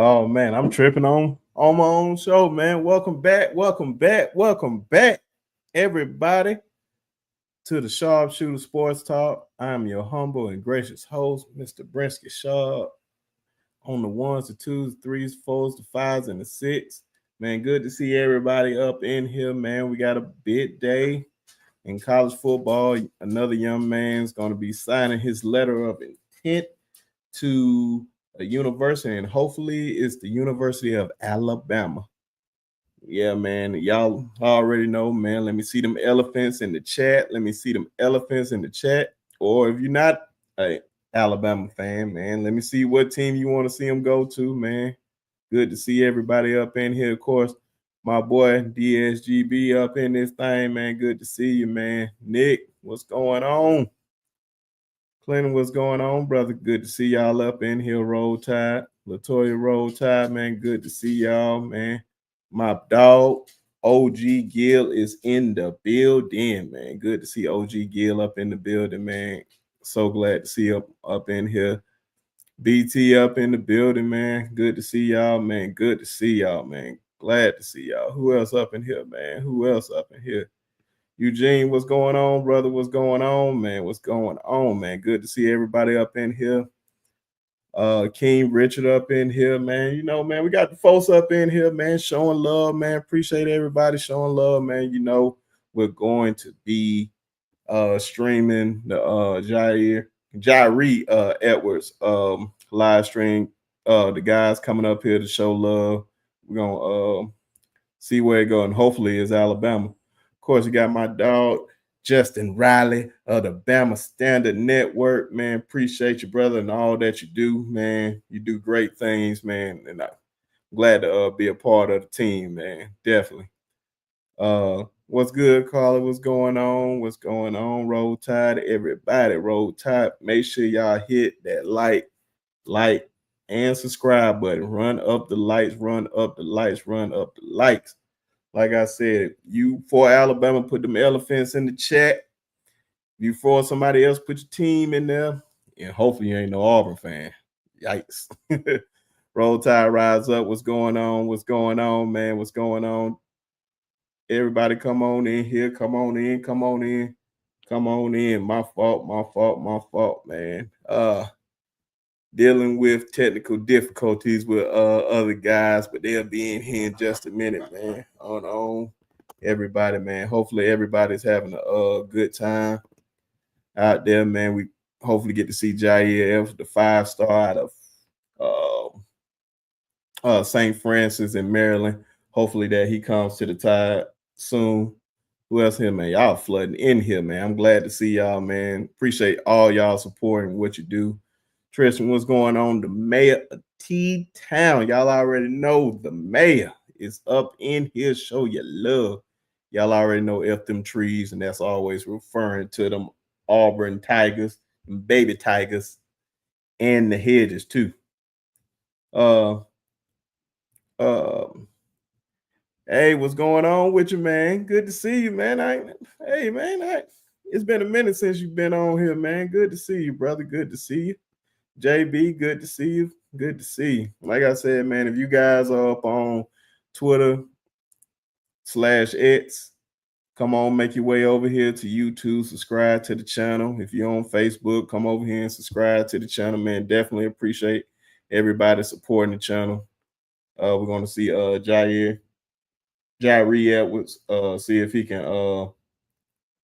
Oh man, I'm tripping on my own show, man. Welcome back, everybody, to the Sharpshooter Sports Talk. I'm your humble and gracious host, Mr. Brinsky Sharp, on the ones, the twos, the threes, fours, the fives, and the six. Man, good to see everybody up in here, man. We got a big day in college football. Another young man's going to be signing his letter of intent to a university, and hopefully it's the University of Alabama. Yeah, man. Y'all already know, man. Let me see them elephants in the chat. Let me see them elephants in the chat. Or if you're not a Alabama fan, man, let me see what team you want to see them go to, man. Good to see everybody up in here. Of course, my boy DSGB up in this thing, man. Good to see you, man. Nick, what's going on? Clinton, what's going on, brother? Good to see y'all up in here. Roll Tide, Latoya Roll Tide, man. Good to see y'all, man. My dog, OG Gill, is in the building, man. Good to see OG Gill up in the building, man. So glad to see up in here. BT up in the building, man. Good to see y'all, man. Good to see y'all, man. Glad to see y'all. Who else up in here, man? Who else up in here? Eugene, what's going on, brother? What's going on, man? What's going on, man? Good to see everybody up in here. King Richard up in here, man. You know, man, we got the folks up in here, man, showing love, man. Appreciate everybody showing love, man. You know, we're going to be streaming the Jireh Edwards live stream. The guys coming up here to show love. We're gonna see where it go, and hopefully it's Alabama. Of course, you got my dog Justin Riley of the Bama Standard Network. Man, appreciate you, brother, and all that you do, man. You do great things, man, and I'm glad to be a part of the team, man. Definitely. What's good, Carla? What's going on? What's going on? Roll Tide, everybody. Roll Tide. Make sure y'all hit that like, and subscribe button. Run up the lights, run up the lights, run up the lights. Like I said, you for Alabama, put them elephants in the chat. You for somebody else, put your team in there. And hopefully you ain't no Auburn fan. Yikes. Roll Tide, rise up. What's going on? What's going on, man? What's going on? Everybody come on in here. Come on in. Come on in. Come on in. My fault, man. Dealing with technical difficulties with other guys, but they'll be in here in just a minute, man. On everybody, man. Hopefully everybody's having a good time out there, man. We hopefully get to see Jair, the 5-star out of St. Francis in Maryland. Hopefully that he comes to the Tide soon. Who else here, man? Y'all flooding in here, man. I'm glad to see y'all, man. Appreciate all y'all supporting what you do. Tristan, what's going on? The mayor of T-Town. Y'all already know the mayor is up in here. Show your love. Y'all already know F them trees, and that's always referring to them Auburn Tigers and baby Tigers and the hedges too. Uh hey, what's going on with you, man? Good to see you, man. Hey man, it's been a minute since you've been on here, man. Good to see you, brother. Good to see you. JB, good to see you. Good to see you. Like I said, man, if you guys are up on Twitter/X, come on, make your way over here to YouTube, subscribe to the channel. If you're on Facebook, come over here and subscribe to the channel, man. Definitely appreciate everybody supporting the channel. We're going to see Jireh Edwards, see if he can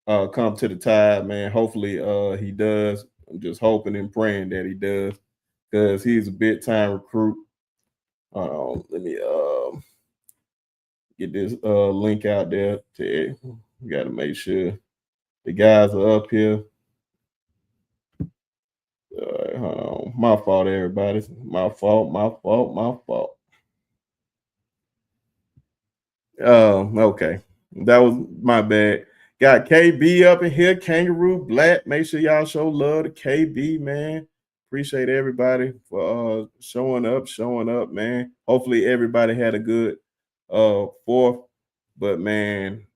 come to the Tide, man. Hopefully he does. I'm just hoping and praying that he does, because he's a big time recruit. Let me get this link out there to we got to make sure the guys are up here. All right, hold on. My fault, everybody. My fault. Okay. That was my bad. Got KB up in here, Kangaroo Black. Make sure y'all show love to KB, man. Appreciate everybody for showing up, man. Hopefully everybody had a good fourth. But man,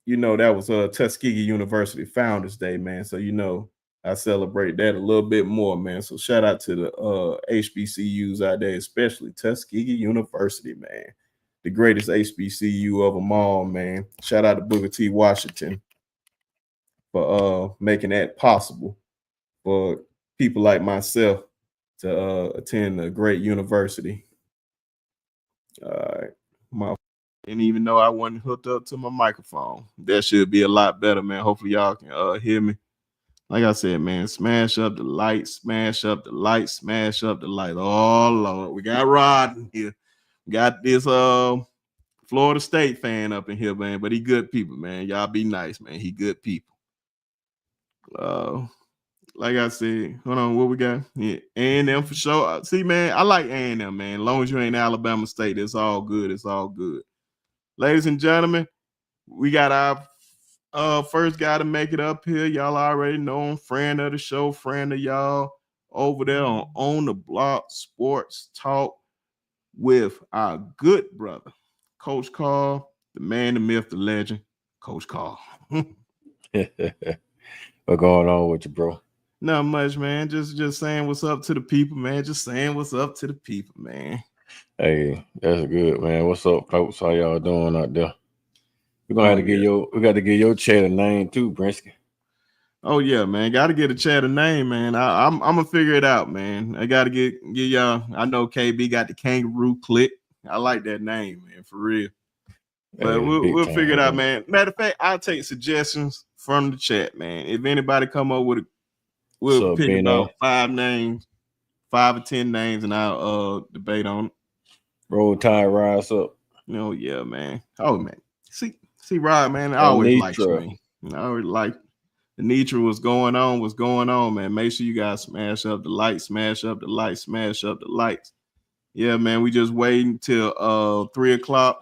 you know that was Tuskegee University Founders Day, man. So you know I celebrate that a little bit more, man. So shout out to the HBCUs out there, especially Tuskegee University, man. The greatest HBCU of them all, man. Shout out to Booker T. Washington for making that possible for people like myself to attend a great university. My and even though I wasn't hooked up to my microphone, that should be a lot better, man. Hopefully y'all can hear me. Like I said, man, smash up the lights, smash up the lights, smash up the lights. Oh Lord, we got Rod in here. We got this Florida State fan up in here, man. But he good people, man. Y'all be nice, man. He good people. Like I said, hold on, what we got? Yeah, A&M for sure. See, man, I like A&M, man. As long as you ain't Alabama State, it's all good. It's all good. Ladies and gentlemen, we got our first guy to make it up here. Y'all already know him, friend of the show, friend of y'all, over there on the Block Sports Talk with our good brother, Coach Carl, the man, the myth, the legend, Coach Carl. What's going on with you, bro? Not much, man. Just saying what's up to the people, man. Just saying what's up to the people, man. Hey, that's good, man. What's up, folks? How y'all doing out there? We're gonna have to get we got to get your chat a name too, Brinsky. Oh yeah, man. Got to get a chat a name, man. I'm gonna figure it out, man. I got to get y'all. I know KB got the Kangaroo Click. I like that name, man, for real. But Hey, we'll time, figure it out, man. Matter of fact, I'll take suggestions from the chat, man. If anybody come up with we'll pick about 5 names, 5 or 10 names, and I'll debate on it. Roll Tide rise up. Oh yeah, man. Oh man. See Rod, man. I always liked you, man. I always liked the Nitra was going on, man. Make sure you guys smash up the lights, smash up the lights, smash up the lights. Yeah, man. We just waiting till 3:00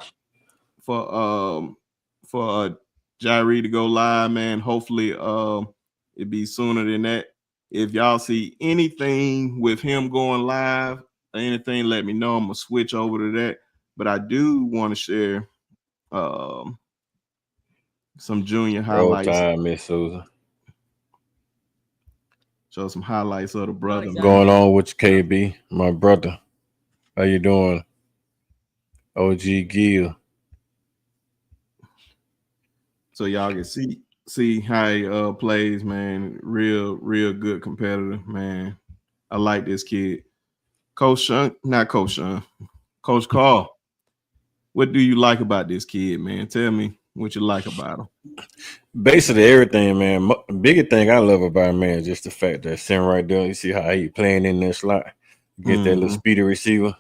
for Jireh to go live, man. Hopefully it'd be sooner than that. If y'all see anything with him going live or anything, let me know. I'm gonna switch over to that. But I do want to share some junior highlights. Roll Tide, Miss Susan. Show some highlights of the brother. What's going on with you, KB, my brother? How you doing? OG Gill. So y'all can see how he plays, man. Real good competitor, man. I like this kid. Coach Carl. What do you like about this kid, man? Tell me what you like about him. Basically everything, man. Biggest thing I love about him, man, is just the fact that sitting right there, you see how he playing in that slot, get that little speedy receiver,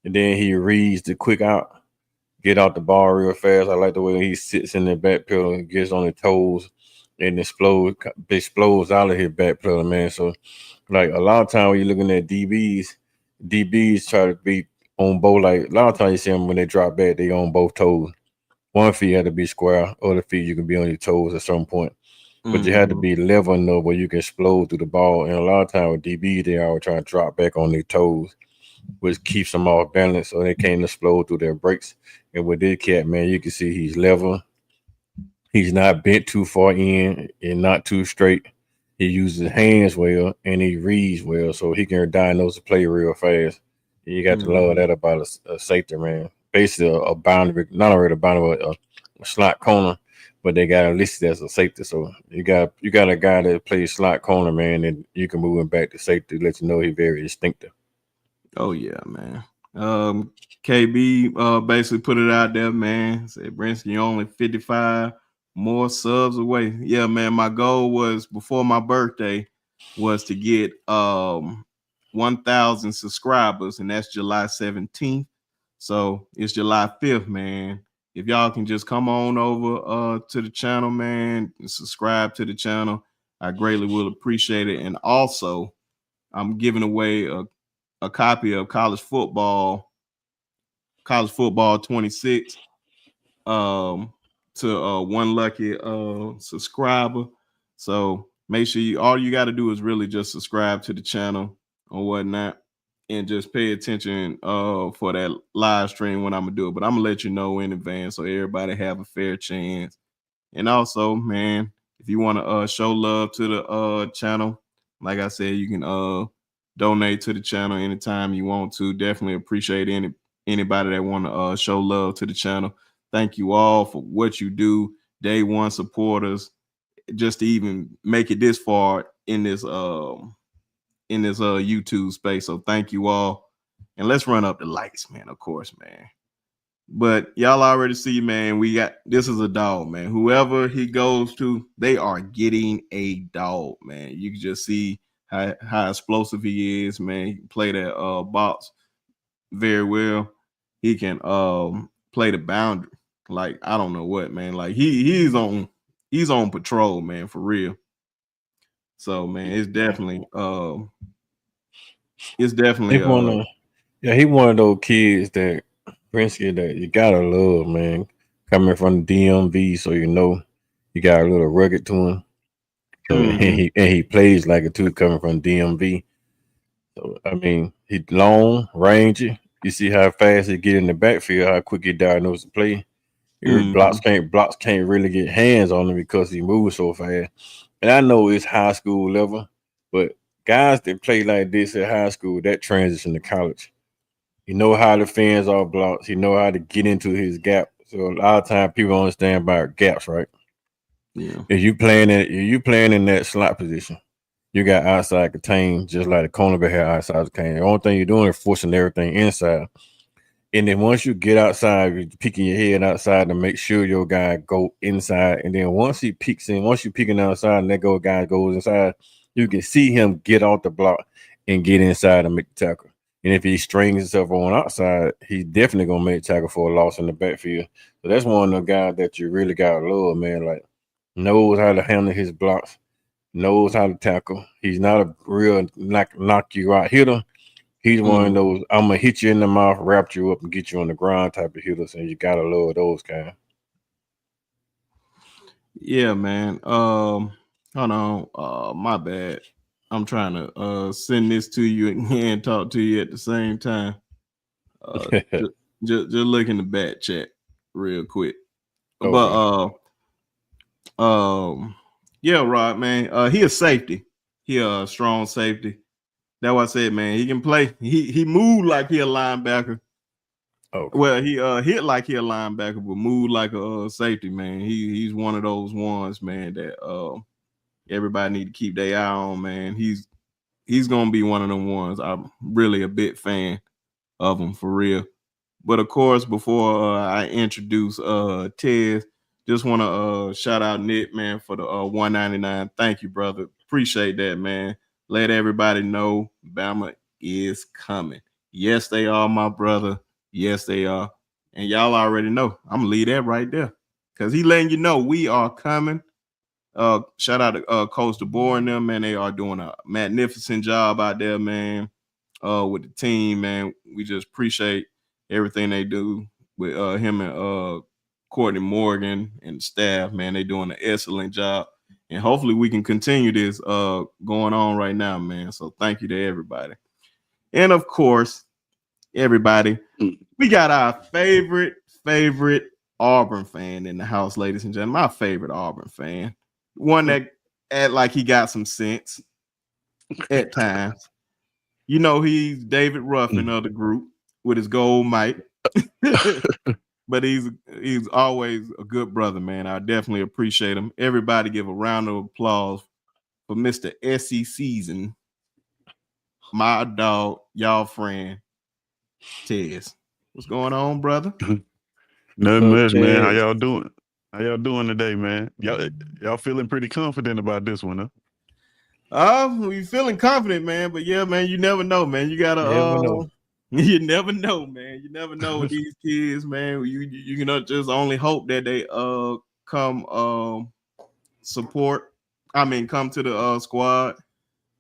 and then he reads the quick out, get out the ball real fast. I like the way he sits in the back pedal and gets on his toes and explodes out of his back pedal, man. So, like a lot of time when you're looking at DBs try to be on both. Like a lot of times you see them when they drop back, they on both toes. One feet had to be square, other feet you can be on your toes at some point. But you had to be level enough where you can explode through the ball. And a lot of times with DBs, they always trying to drop back on their toes, which keeps them off balance so they can't explode through their brakes. And with this cat, man, you can see he's level. He's not bent too far in and not too straight. He uses his hands well and he reads well, so he can diagnose the play real fast. You got to love that about a safety, man. Basically, a boundary, not already a boundary, but a slot corner, but they got it listed as a safety. So you got a guy that plays slot corner, man, and you can move him back to safety, let you know he's very distinctive. Oh yeah, man. KB basically put it out there, man. Said Brinsky only 55 more subs away. Yeah, man. My goal was before my birthday was to get 1,000 subscribers, and that's July 17th. So it's July 5th, man. If y'all can just come on over to the channel, man, and subscribe to the channel, I greatly will appreciate it. And also, I'm giving away a copy of College Football 26 to one lucky subscriber. So make sure all you got to do is really just subscribe to the channel or whatnot and just pay attention for that live stream when I'm gonna do it. But I'm gonna let you know in advance so everybody have a fair chance. And also, man, If you want to show love to the channel, like I said, you can donate to the channel anytime you want to. Definitely appreciate anybody that want to show love to the channel. Thank you all for what you do, day one supporters, just to even make it this far in this YouTube space. So thank you all, and let's run up the lights, man. Of course, man. But y'all already see, man, we got this is a dog, man. Whoever he goes to, they are getting a dog, man. You can just see how explosive he is, man. He can play that box very well. He can play the boundary. Like, I don't know what, man. Like he's on patrol, man, for real. So, man, it's definitely he one of those kids that Prinsky that you gotta love, man. Coming from the DMV, so you know you got a little rugged to him. So and he plays like it too, coming from DMV. So I mean, he's long, rangy. You see how fast he get in the backfield, how quick he diagnose the play. Blocks can't really get hands on him because he moves so fast. And I know it's high school level, but guys that play like this at high school, that transition to college. He know how to fans off blocks. He know how to get into his gap. So a lot of times people understand about gaps, right? Yeah. If you playing in that slot position, you got outside contain, just like the cornerback had outside contain. The only thing you're doing is forcing everything inside. And then once you get outside, you're peeking your head outside to make sure your guy go inside. And then once you peeking outside and that guy goes inside, you can see him get off the block and get inside and make the tackle. And if he strings himself on outside, he's definitely gonna make tackle for a loss in the backfield. So that's one of the guys that you really gotta love, man. Like knows how to handle his blocks, knows how to tackle. He's not a real knock you out hitter. He's one of those I'm gonna hit you in the mouth, wrap you up, and get you on the ground type of hitters, and you gotta love those kind. Yeah, man. Hold on. My bad. I'm trying to send this to you and talk to you at the same time. Just look in the back chat real quick. Okay. But yeah, Rod, man. He a safety. He a strong safety. That's what I said, man. He can play. He moved like he a linebacker. Okay. Well, he hit like he a linebacker, but moved like a safety, man. He's one of those ones, man, that everybody need to keep their eye on, man. He's gonna be one of them ones. I'm really a big fan of him for real. But of course, before I introduce Tez, just want to shout out Nick, man, for the 199. Thank you, brother. Appreciate that, man. Let everybody know Bama is coming. Yes, they are, my brother. Yes, they are. And y'all already know. I'm gonna leave that right there. Cause he letting you know we are coming. Shout out to Coach DeBoer and them, man. They are doing a magnificent job out there, man. With the team, man. We just appreciate everything they do with him and Courtney Morgan and the staff, man. They doing an excellent job. And hopefully we can continue this going on right now, man. So thank you to everybody. And of course, everybody, we got our favorite Auburn fan in the house, ladies and gentlemen. My favorite Auburn fan. One that act like he got some sense at times. You know, he's David Ruffin of the group with his gold mic. But he's always a good brother, man. I definitely appreciate him. Everybody give a round of applause for Mr. SC Season, my dog, y'all friend, Tez. What's going on, brother? Nothing much, man. How y'all doing? How y'all doing today, man? Y'all feeling pretty confident about this one, huh? We feeling confident, man. But yeah, man, you never know, man. You gotta you never know, man. You never know with these kids, man. You can just only hope that they come support. I mean, come to the squad.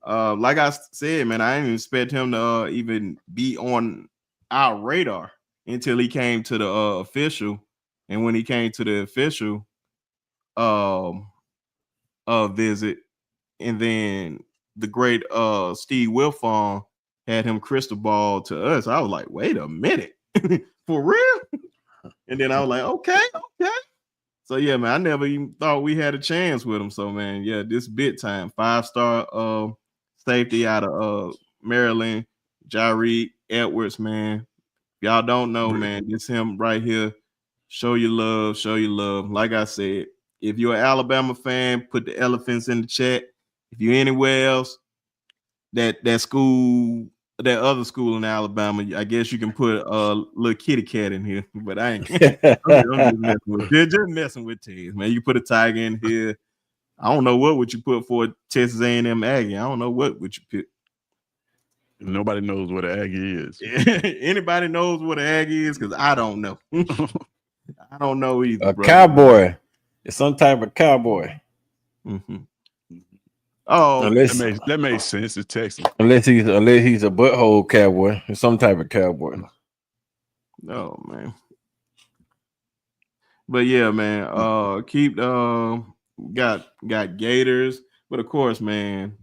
Like I said, man, I didn't expect him to even be on our radar until he came to the official. And when he came to the official visit, and then the great Steve Wilfong had him crystal ball to us. I was like, wait a minute, for real? And then I was like, okay. So yeah, man, I never even thought we had a chance with him. So man, yeah, this big time 5-star safety out of Maryland, Jireh Edwards, man. Y'all don't know, man. This him right here. Show your love, show your love. Like I said, if you're an Alabama fan, put the elephants in the chat. If you're anywhere else, that school, that other school in Alabama, I guess you can put a little kitty cat in here. But I ain't. I'm just messing with. They're just messing with Tez, man. You put a tiger in here. I don't know what would you put for Texas A&M Aggie. I don't know what would you pick. Nobody knows what an Aggie is. Anybody knows what an Aggie is? Because I don't know. I don't know either. A cowboy. It's some type of cowboy. Mm-hmm. Oh, that makes sense. It's Texas. Unless he's a butthole cowboy. It's some type of cowboy. Oh man. But yeah, man. Keep got Gators, but of course, man.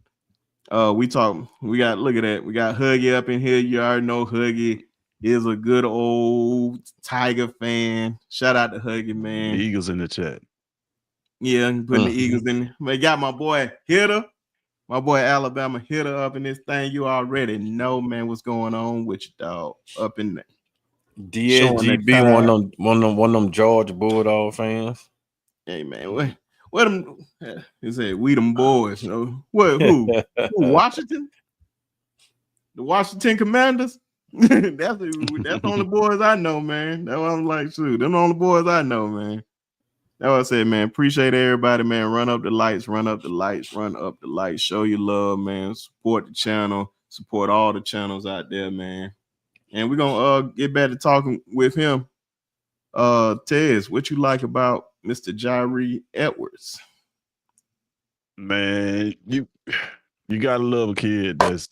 We got look at that. We got Huggy up in here. You already know Huggy is a good old Tiger fan. Shout out to Huggy, man. The Eagles in the chat. Yeah, putting the Eagles in. We got my boy Hitter, my boy Alabama Hitter up in this thing. You already know, man, what's going on with you, dog. Up in there. DSGB, one of them Georgia Bulldog fans. Hey man, what them? He said we them boys. You know what? Who Washington? The Washington Commanders. that's the only boys I know, man. That's what I'm like. Shoot, them the only boys I know, man. That's what I said, man. Appreciate everybody, man. Run up the lights, run up the lights, run up the lights. Show your love, man. Support the channel. Support all the channels out there, man. And we're gonna get back to talking with him. Tez, what you like about Mr. Jireh Edwards? Man, you gotta love a kid that's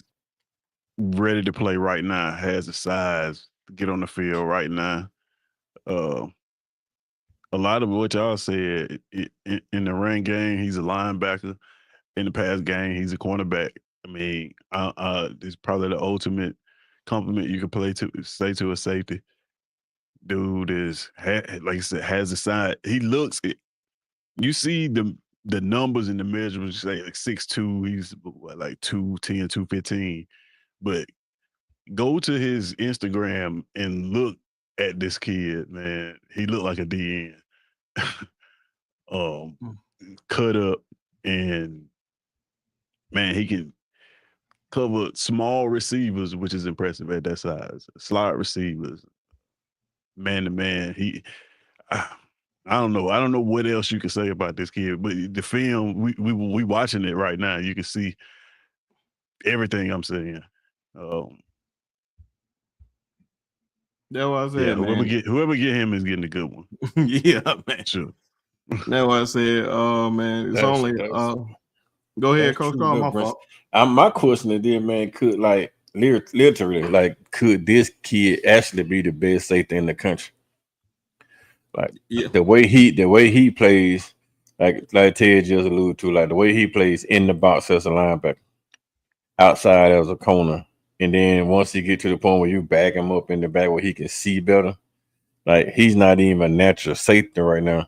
ready to play right now, has the size to get on the field right now. A lot of what y'all said in the run game, he's a linebacker. In the pass game, he's a cornerback. I mean, it's probably the ultimate compliment you could say to a safety. Dude is, like I said, has the size. He looks it. You see the numbers and the measurements, say like 6'2", he's like 210, 215. But go to his Instagram and look at this kid, man. He looked like a DN. Cut up, and man, he can cover small receivers, which is impressive at that size. Slot receivers, man to man. I don't know. I don't know what else you can say about this kid, but the film, we watching it right now. You can see everything I'm saying. That was it. Yeah, whoever get him is getting a good one. Yeah, man. Sure. That's what I said. Oh man, it's only. Go ahead, Coach Carl. My fault. My question is, man, could like literally, like, could this kid actually be the best safety in the country? Like the way he plays, like Ted just alluded to, like the way he plays in the box as a linebacker, outside as a corner, and then once he get to the point where you back him up in the back where he can see better, like he's not even a natural safety right now.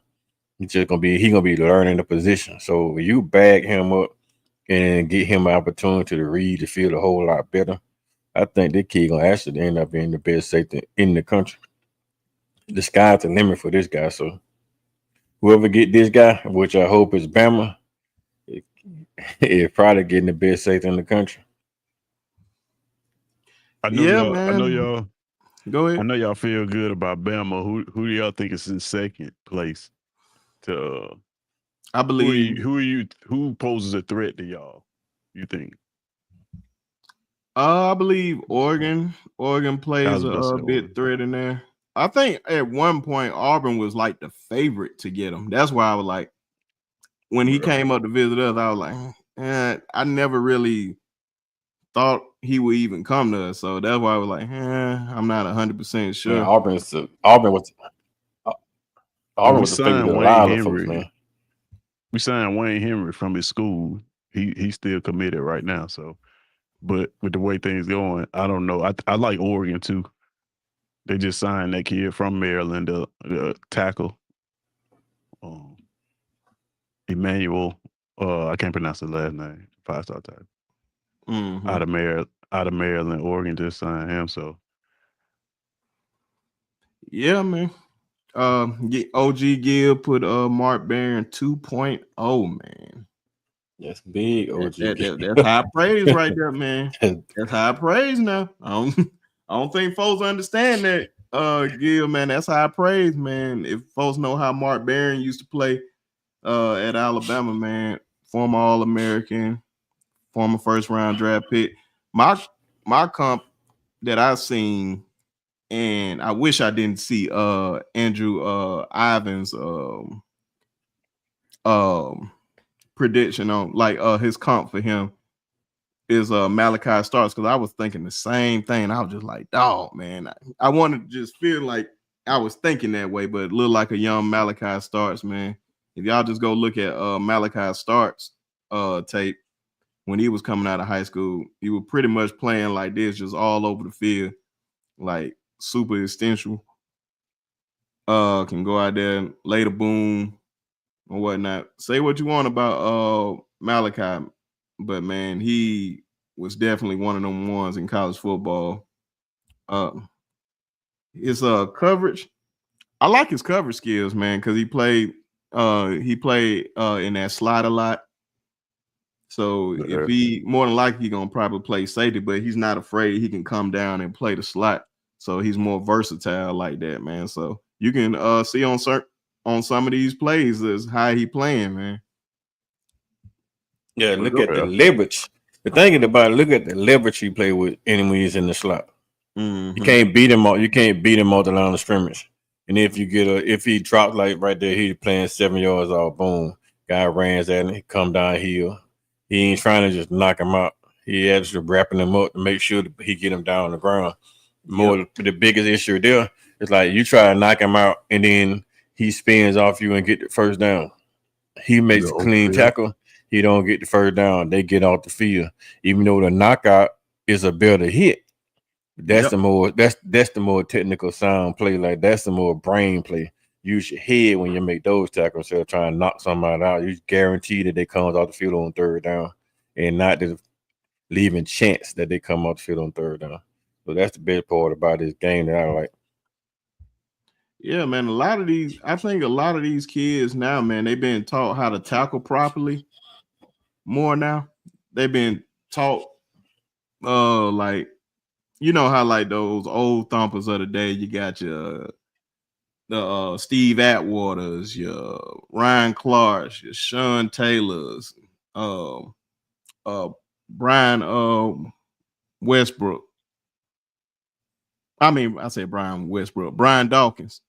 He's just gonna be learning the position. So when you back him up and get him an opportunity to read the field a whole lot better, I think this kid gonna actually end up being the best safety in the country. The sky's the limit for this guy. So whoever get this guy, which I hope is Bama, is probably getting the best safety in the country. I know y'all. Go ahead. I know y'all feel good about Bama. Who do y'all think is in second place? I believe who poses a threat to y'all? You think? I believe Oregon. Oregon plays a bit threat in there. I think at one point Auburn was like the favorite to get him. That's why I was like, when he came up to visit us, I was like, I never really thought he would even come to us. So that's why I was like, I'm not 100% sure. Man, Auburn was the favorite to a lot of folks, man. We signed Wayne Henry from his school. He's still committed right now. So, but with the way things going, I don't know. I like Oregon too. They just signed that kid from Maryland, the tackle. Emmanuel. I can't pronounce the last name. 5-star type. Mm-hmm. Out of Maryland, Oregon just signed him. So Yeah, man. OG Gill put Mark Barron 2.0, man. That's big, OG. That's high praise right there, man. That's high praise now. I don't think folks understand that, Gill, man. That's high praise, man. If folks know how Mark Barron used to play at Alabama, man, former All-American, former first-round draft pick. My comp that I've seen, and I wish I didn't see Andrew Ivins prediction on like his comp for him is Malachi Starks, because I was thinking the same thing. I was just like, dog, man. I wanted to just feel like I was thinking that way, but it looked like a young Malachi Starks, man. If y'all just go look at Malachi Starks tape when he was coming out of high school, he was pretty much playing like this, just all over the field, like super essential. Can go out there and lay the boom or whatnot. Say what you want about Malachi, but man, he was definitely one of them ones in college football. His coverage, I like his coverage skills, man, because he played in that slot a lot. So if he more than likely he gonna probably play safety, but he's not afraid. He can come down and play the slot. So he's more versatile like that, man. So you can see on some of these plays is how he playing, man. Yeah, look at the leverage. The thing about it, look at the leverage he play with enemies in the slot. Mm-hmm. You can't beat him on. You can't beat him on the line of scrimmage. And if he dropped like right there, he's playing 7 yards off. Boom, guy runs at him. He come downhill. He ain't trying to just knock him out. He actually wrapping him up to make sure that he get him down on the ground. The biggest issue there is like you try to knock him out and then he spins off you and get the first down. He makes a clean tackle. He don't get the first down. They get off the field, even though the knockout is a better hit. That's the more technical sound play. Like that's the more brain play. Use your head when you make those tackles instead of trying to knock somebody out. You guarantee that they comes off the field on third down, and not the leaving chance that they come off the field on third down. So that's the best part about this game that I like. Yeah, man. I think a lot of these kids now, man, they've been taught how to tackle properly more now. They've been taught, like, you know how like those old thumpers of the day, you got your Steve Atwaters, your Ryan Clarks, your Sean Taylors, Brian Westbrook. I mean, I say Brian Westbrook, Brian Dawkins.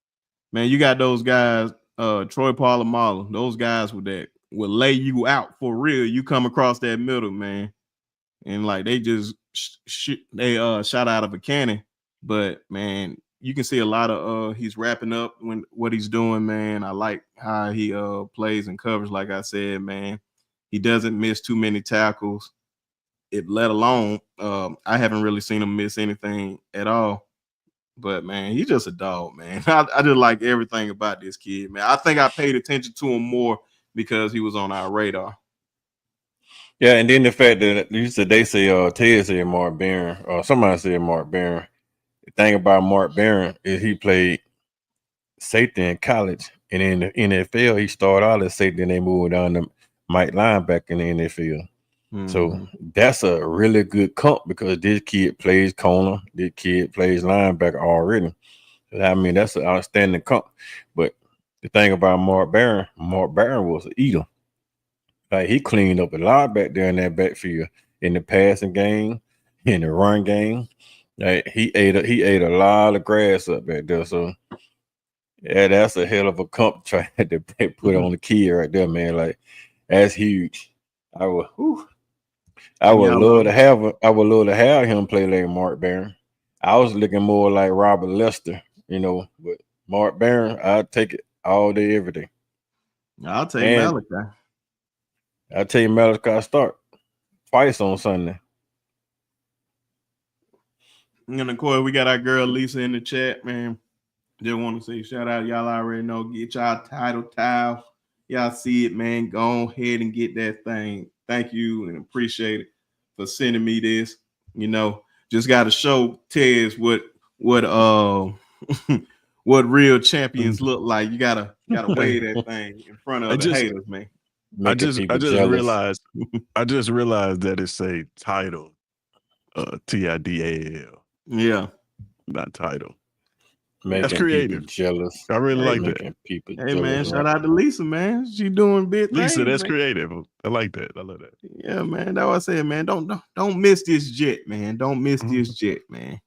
Man, you got those guys, Troy Polamalu, those guys will lay you out for real. You come across that middle, man, and like they just shot out of a cannon. But man, you can see a lot of he's wrapping up when what he's doing, man. I like how he plays and covers. Like I said, man, he doesn't miss too many tackles. Let alone I haven't really seen him miss anything at all. But man, he's just a dog, man. I just like everything about this kid, man. I think I paid attention to him more because he was on our radar. Yeah, and then the fact that they say Ted said Mark Barron, or somebody said Mark Barron. The thing about Mark Barron is he played safety in college, and in the NFL he started out as safety, and they moved down to Mike linebacker in the NFL. Mm-hmm. So that's a really good comp because this kid plays corner, this kid plays linebacker already. I mean, that's an outstanding comp. But the thing about Mark Barron was an eater. Like he cleaned up a lot back there in that backfield in the passing game, in the run game. Like he ate a lot of grass up back there. So yeah, that's a hell of a comp try to put on the kid right there, man. Like that's huge. I would love to have him play like Mark Barron. I was looking more like Robert Lester, but Mark Barron, I'd take it all day, every day. I'll take Malachi. I'll tell you, Malachi start twice on Sunday. And of course, we got our girl Lisa in the chat, man. Just want to say shout out. Y'all already know. Get y'all title towel. Y'all see it, man. Go ahead and get that thing. Thank you and appreciate it for sending me this. You know, just got to show Tez what what real champions look like. You gotta weigh that thing in front of the haters, man. I Making people just jealous. realized that it's a title, TIDAL, Yeah. not title. Making That's creative. people jealous. I really like that. Making people Hey jealous. man, shout out to Lisa, man. She doing big Lisa, things, that's man. creative. I like that. I love that. Yeah, man. That's what I said, man. Don't miss this jet, man. Don't miss this jet, man.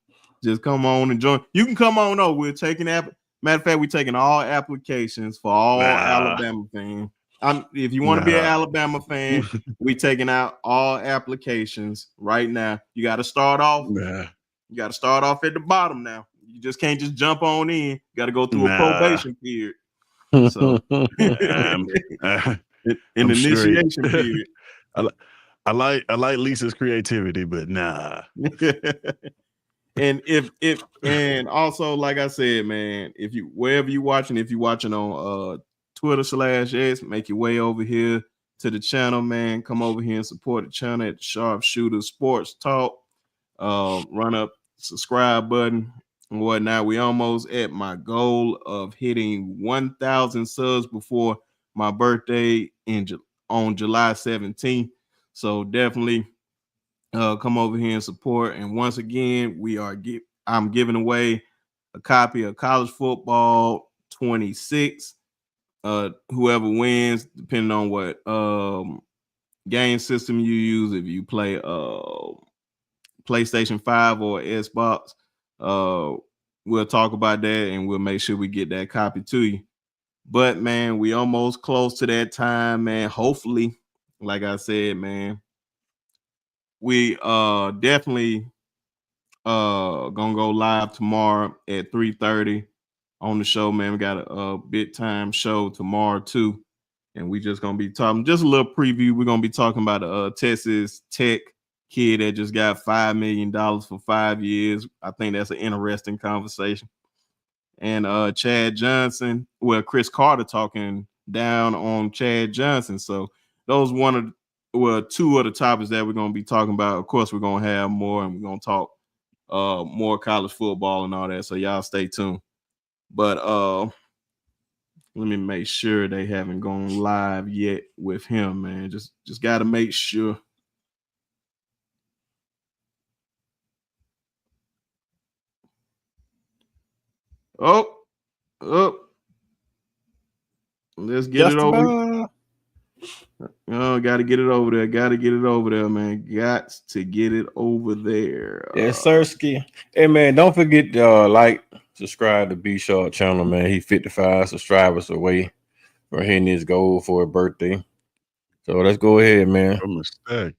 Just come on and join. You can come on over. We're taking matter of fact, we're taking all applications for all Alabama fans. If you want to be an Alabama fan, we taking out all applications right now. You got to start off. You got to start off at the bottom now. You just can't just jump on in. You got to go through a probation period. So an initiation period. I like Lisa's creativity, but nah. And and also, like I said, man, if you wherever you watching, if you're watching on Twitter/X, make your way over here to the channel, man. Come over here and support the channel at Sharpshooter Sports Talk. Run up subscribe button and whatnot. We almost at my goal of hitting 1,000 subs before my birthday on July 17th. So definitely come over here and support. And once again, I'm giving away a copy of College Football 26. Whoever wins, depending on what game system you use, if you play PlayStation 5 or Xbox, we'll talk about that and we'll make sure we get that copy to you. But man, we almost close to that time, man. Hopefully, like I said, man, we definitely gonna go live tomorrow at 3:30 on the show, man. We got a big time show tomorrow too, and we just gonna be talking just a little preview. We're gonna be talking about a Texas Tech kid that just got $5 million for 5 years. I think that's an interesting conversation. And Chad Johnson, Chris Carter talking down on Chad Johnson. So those two of the topics that we're gonna be talking about. Of course, we're gonna have more, and we're gonna talk more college football and all that. So y'all stay tuned. But let me make sure they haven't gone live yet with him, man. Just got to make sure. Oh, let's get it over. Oh, got to get it over there. Got to get it over there, man. Got to get it over there. Yes, Sirski. Hey, man, don't forget subscribe to B Sharp channel, man. He 55 subscribers away from hitting his goal for a birthday. So let's go ahead, man. A mistake.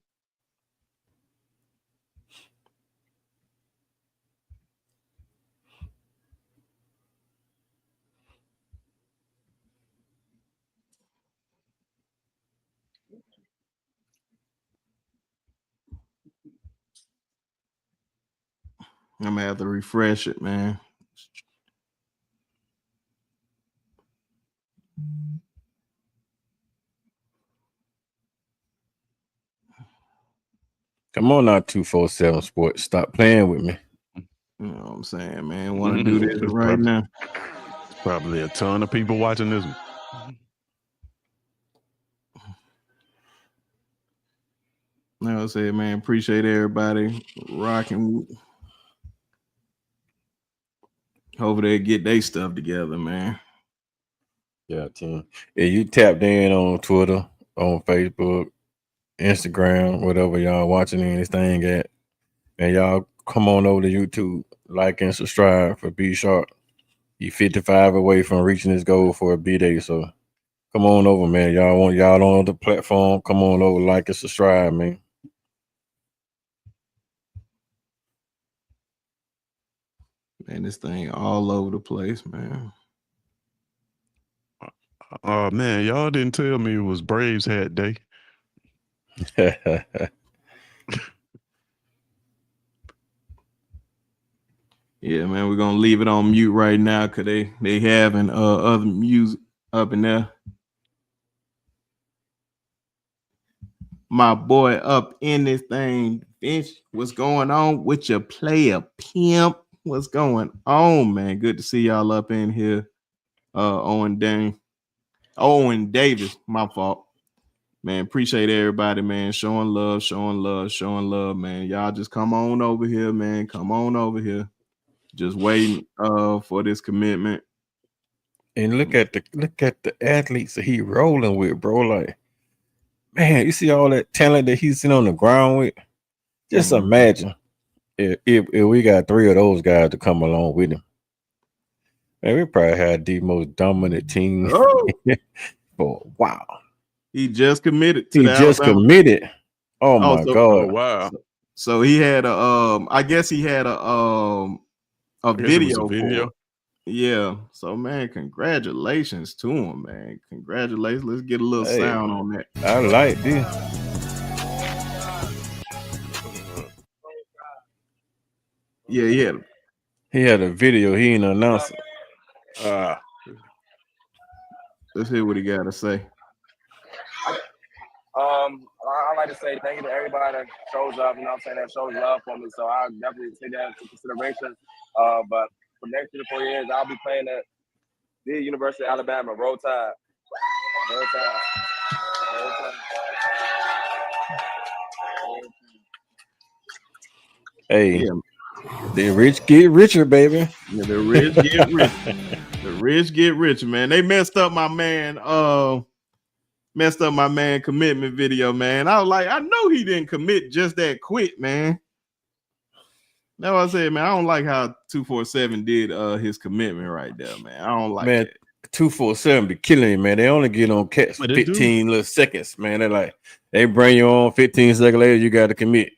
I'm gonna have to refresh it, man. Come on now, 247 Sports. Stop playing with me. You know what I'm saying, man? Want to do this right now. Probably a ton of people watching this one. Like I said, man, appreciate everybody rocking. Hopefully they get their stuff together, man. Yeah, team. Yeah, you tapped in on Twitter, on Facebook, Instagram, whatever y'all watching anything at. And y'all come on over to YouTube, like and subscribe for B Sharp. He 55 away from reaching his goal for a B-Day. So come on over, man. Y'all want y'all on the platform. Come on over, like and subscribe, man. Man, this thing all over the place, man. Oh man, y'all didn't tell me it was Braves hat day. Yeah, man, we're gonna leave it on mute right now because they having other music up in there. My boy up in this thing, Finch. What's going on with your player pimp? What's going on, man? Good to see y'all up in here. Owen Davis, my fault. Man, appreciate everybody, man. Showing love, man. Y'all just come on over here, man. Come on over here. Just waiting for this commitment. And look at the athletes that he rolling with, bro. Like, man, you see all that talent that he's sitting on the ground with. Just imagine if we got 3 of those guys to come along with him. Man, we probably had the most dominant team for a while. He just committed to He the just Alabama. committed. Oh my God. Oh wow. So he had I guess he had a video. For it. Yeah. So man, congratulations to him, man. Congratulations. Let's get a little sound on that. I like this. Yeah, he had a video. He ain't announced it. Let's hear what he got to say. I like to say thank you to everybody that shows up, that shows love for me. So I'll definitely take that into consideration. But for the next 3 to 4 years, I'll be playing at the University of Alabama. Roll Tide. Roll Tide. Roll Tide. Hey, the rich get richer, baby. Yeah, the rich get rich. The rich get richer, man. They messed up my man commitment video, man. I was like, I know he didn't commit just that quick, man. That's what I said, man. I don't like how 247 did his commitment right there, man. I don't like that. 247 be killing you, man. They only get on cats 15 little seconds, man. They're like, they bring you on 15 seconds later, you got to commit.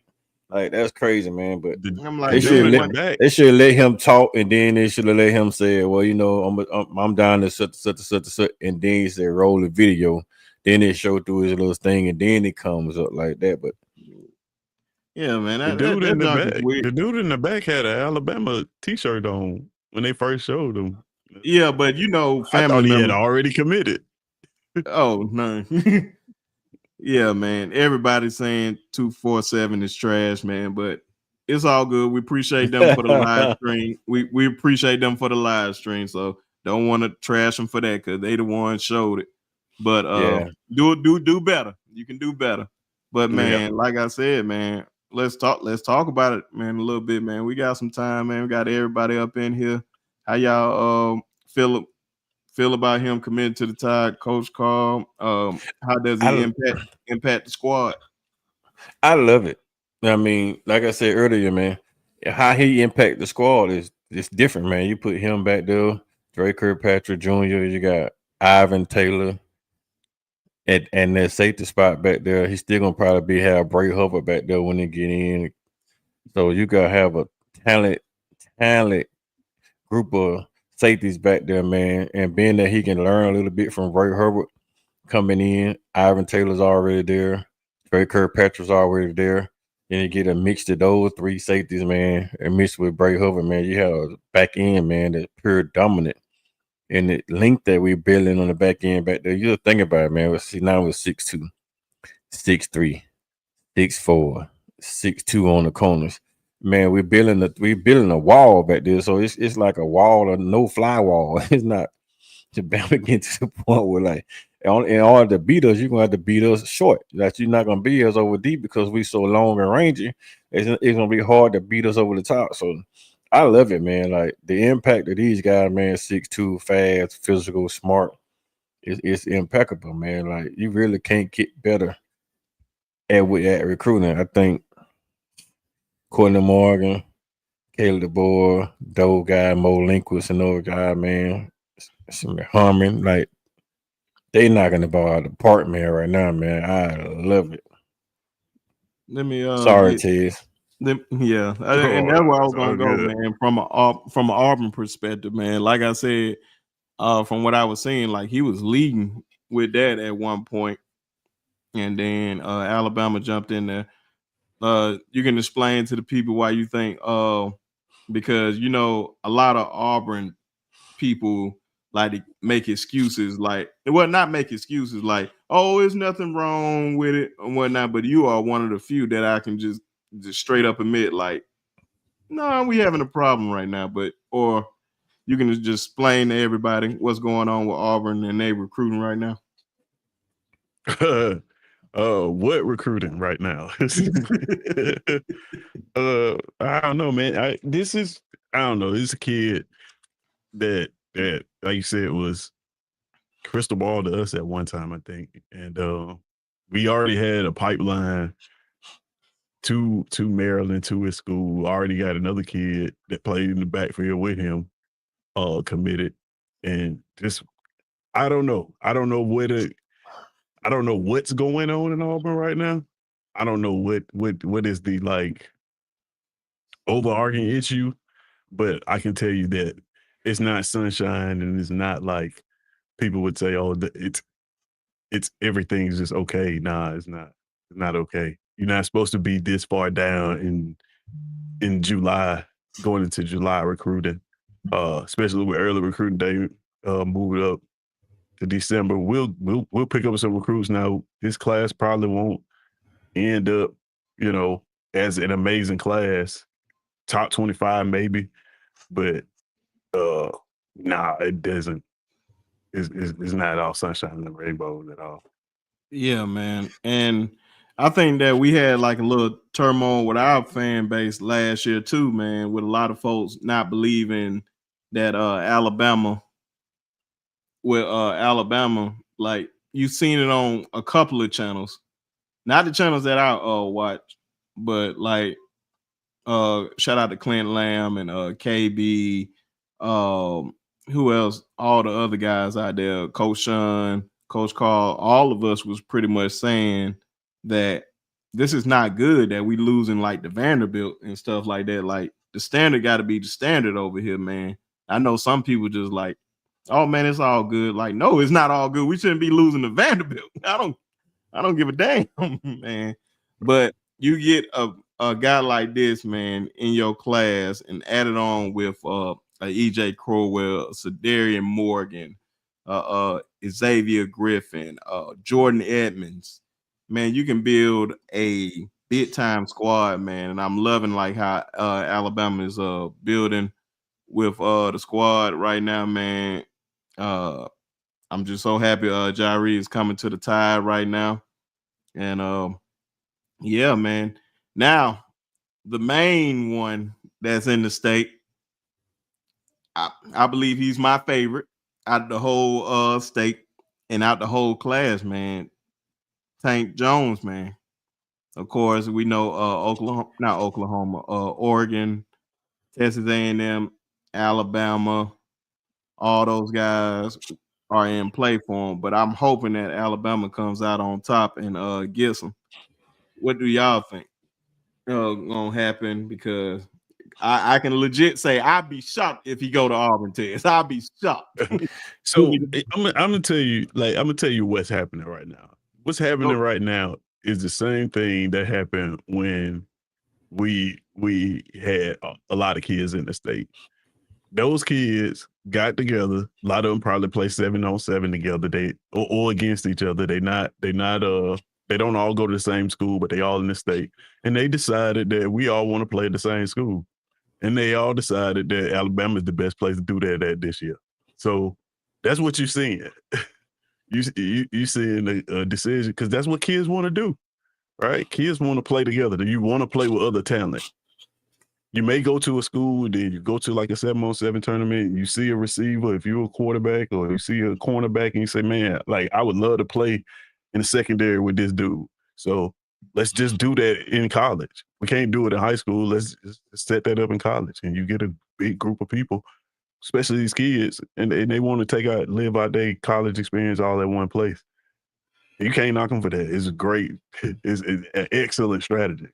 Like, that's crazy, man. But I'm like, they should let him talk, and then they should have let him say, well, you know, I'm down to such, and then he said, roll the video. Then it showed through his little thing, and then it comes up like that. But yeah, man. The dude in the back had an Alabama t-shirt on when they first showed him. Yeah, but you know, I thought he had already committed. Oh no. Yeah, man. Everybody's saying 247 is trash, man, but it's all good. We appreciate them for the live stream. We appreciate them for the live stream. So don't want to trash them for that because they the ones showed it. But do better. You can do better. But man, like I said, man, let's talk about it, man, a little bit, man. We got some time, man. We got everybody up in here. How y'all feel about him committing to the Tide, Coach Carl? How does he impact the squad? I love it. I mean, like I said earlier, man, how he impact the squad is different, man. You put him back there, Dre Kirkpatrick Jr., you got Ivan Taylor, and that safety spot back there. He's still gonna probably have Bray Hubbard back there when they get in. So you gotta have a talent group of safeties back there, man. And being that he can learn a little bit from Bray Hubbard coming in, Ivan Taylor's already there, Trey Kirkpatrick's already there. Then you get a mix of those 3 safeties, man, and mixed with Bray Hubbard, man. You have a back end, man, that's pure dominant. And the length that we're building on the back end back there, you just think about it, man. See, now we're 6'2", 6'3", 6'4", 6'2" on the corners. Man, we're building a wall back there. So it's like a wall, a no-fly wall. It's not to get to the point where, like, in order to beat us, you're gonna have to beat us short. That you're not gonna beat us over deep because we so long and rangy. It's gonna be hard to beat us over the top. So I love it, man. Like the impact of these guys, man, 6'2", fast, physical, smart. It's impeccable, man. Like you really can't get better at recruiting. I think Courtney Morgan, Caleb DeBoer, Doe guy, Mo Linquist, another guy, man. Harmon, like they knocking the ball out of the park, man, right now, man. I love it. Let me sorry, Tiz. And that's where I was gonna go, man. From an Auburn perspective, man. Like I said, from what I was saying, like he was leading with that at one point, and then Alabama jumped in there. You can explain to the people why you think because you know a lot of Auburn people like to make excuses, like not make excuses, like oh, there's nothing wrong with it and whatnot. But you are one of the few that I can just straight up admit, like, no, we having a problem right now. But or you can just explain to everybody what's going on with Auburn and they recruiting right now. What recruiting right now? I don't know, man. I don't know. This is a kid that like you said was crystal ball to us at one time, I think. And we already had a pipeline to Maryland, to his school. Already got another kid that played in the backfield with him, committed. And just I don't know. I don't know what's going on in Auburn right now. I don't know what is the like overarching issue, but I can tell you that it's not sunshine, and it's not like people would say, "Oh, it's everything's just okay." Nah, it's not. It's not okay. You're not supposed to be this far down in July, going into July recruiting, especially with early recruiting day moving up to December. We'll pick up some recruits now. This class probably won't end up, as an amazing class, top 25 maybe, but nah, it doesn't. It's not all sunshine and rainbows at all. Yeah, man. And I think that we had like a little turmoil with our fan base last year too, man, with a lot of folks not believing that Alabama, like you've seen it on a couple of channels, not the channels that I watch, but like shout out to Clint Lamb and KB, who else? All the other guys out there, Coach Sean, Coach Carl, all of us was pretty much saying that this is not good, that we losing like the Vanderbilt and stuff like that. Like the standard got to be the standard over here, man. I know some people just like, oh man, it's all good. Like, no, it's not all good. We shouldn't be losing to Vanderbilt. I don't give a damn, man. But you get a guy like this, man, in your class and add it on with EJ Crowell, Sadarian Morgan, Xavier Griffin, Jordan Edmonds. Man, you can build a big time squad, man. And I'm loving like how Alabama is building with the squad right now, man. I'm just so happy Jireh is coming to the Tide right now. And yeah, man. Now, the main one that's in the state, I believe he's my favorite out of the whole state and out the whole class, man. Tank Jones, man. Of course, we know Oregon, Texas A&M, Alabama, all those guys are in play for him. But I'm hoping that Alabama comes out on top and gets them. What do y'all think gonna happen? Because I can legit say I'd be shocked if he go to Auburn test. I'll be shocked. So I'm gonna tell you what's happening right now. What's happening right now is the same thing that happened when we had a lot of kids in the state. Those kids got together. A lot of them probably play 7-on-7 together. They or against each other. They don't all go to the same school, but they all in the state. And they decided that we all want to play at the same school. And they all decided that Alabama is the best place to do that at this year. So that's what you're seeing. You seeing a decision, because that's what kids want to do, right? Kids want to play together. You want to play with other talent. You may go to a school, then you go to like a 7-on-7 tournament, you see a receiver, if you're a quarterback, or you see a cornerback, and you say, man, like, I would love to play in the secondary with this dude. So let's just do that in college. We can't do it in high school. Let's just set that up in college. And you get a big group of people, especially these kids, and they want to live out their college experience all at one place. You can't knock them for that. It's great. It's an excellent strategy.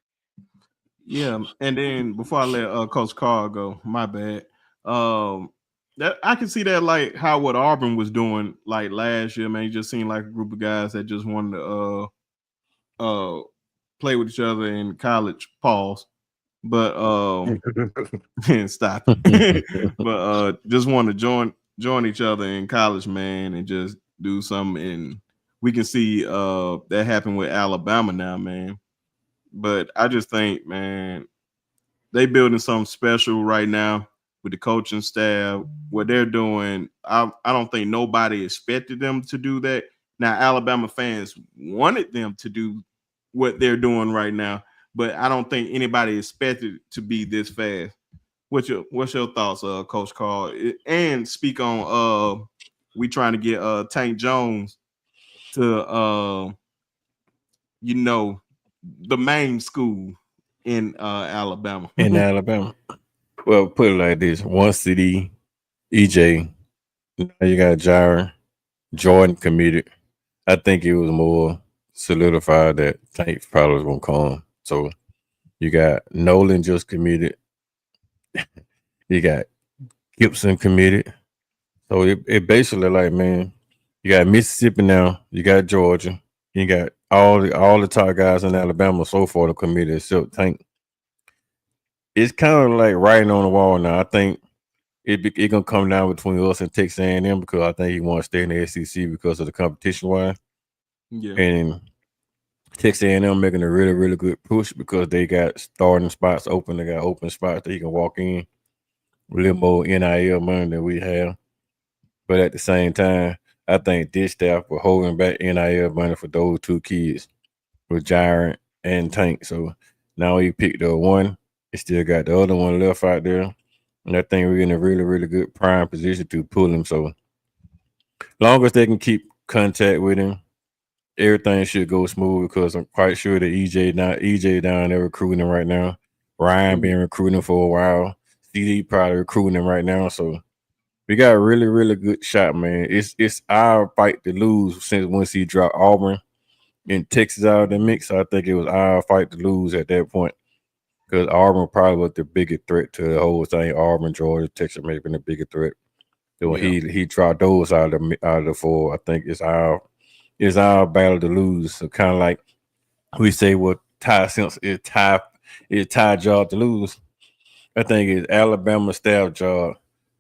Yeah, and then before I let Coach Carl go, my bad. That I can see that like how what Auburn was doing like last year, man. You just seemed like a group of guys that just wanted to play with each other in college. Pause. But stop. But just want to join each other in college, man, and just do something. And we can see that happen with Alabama now, man. But I just think, man, they building something special right now with the coaching staff. What they're doing, I don't think nobody expected them to do that. Now, Alabama fans wanted them to do what they're doing right now, but I don't think anybody expected it to be this fast. What's your thoughts, Coach Carl? And speak on we trying to get Tank Jones to the main school in Alabama. In Alabama. Well, put it like this: one CD, EJ. Now you got Jireh, Jordan committed. I think it was more solidified that Tank probably was gonna come. So you got Nolan just committed. You got Gibson committed. So it basically like, man, you got Mississippi now, you got Georgia, you got all the top guys in Alabama so far to committed except Tank. It's kind of like writing on the wall now. I think it gonna come down between us and Texas A&M because I think he wants to stay in the SEC because of the competition wise. Yeah. And Texas A&M making a really, really good push because they got starting spots open. They got open spots that he can walk in with a little more NIL money than we have. But at the same time, I think this staff were holding back NIL money for those two kids with Jireh and Tank. So now he picked up one. He still got the other one left out there. And I think we're in a really, really good prime position to pull him. So long as they can keep contact with him, everything should go smooth because I'm quite sure that EJ down there recruiting him right now. Ryan been recruiting him for a while. CD probably recruiting him right now. So we got a really, really good shot, man. It's our fight to lose since once he dropped Auburn and Texas out of the mix. I think it was our fight to lose at that point because Auburn probably was the biggest threat to the whole thing. Auburn, Georgia, Texas may have been the biggest threat. So when he dropped those out of the four, I think it's our battle to lose. So kind of like we say what Ty Simpson is Ty job to lose. I think it's Alabama staff job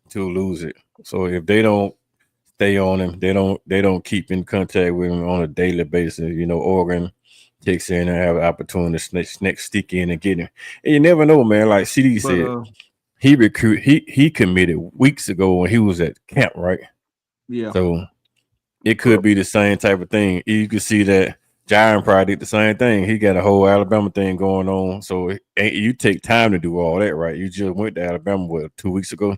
to lose it. So if they don't stay on him, they don't keep in contact with him on a daily basis. Oregon takes in and have an opportunity to stick in and get him. And you never know, man. Like CD said, he committed weeks ago when he was at camp, right? Yeah. So it could be the same type of thing. You could see that Jireh probably did the same thing. He got a whole Alabama thing going on. So you take time to do all that, right? You just went to Alabama 2 weeks ago.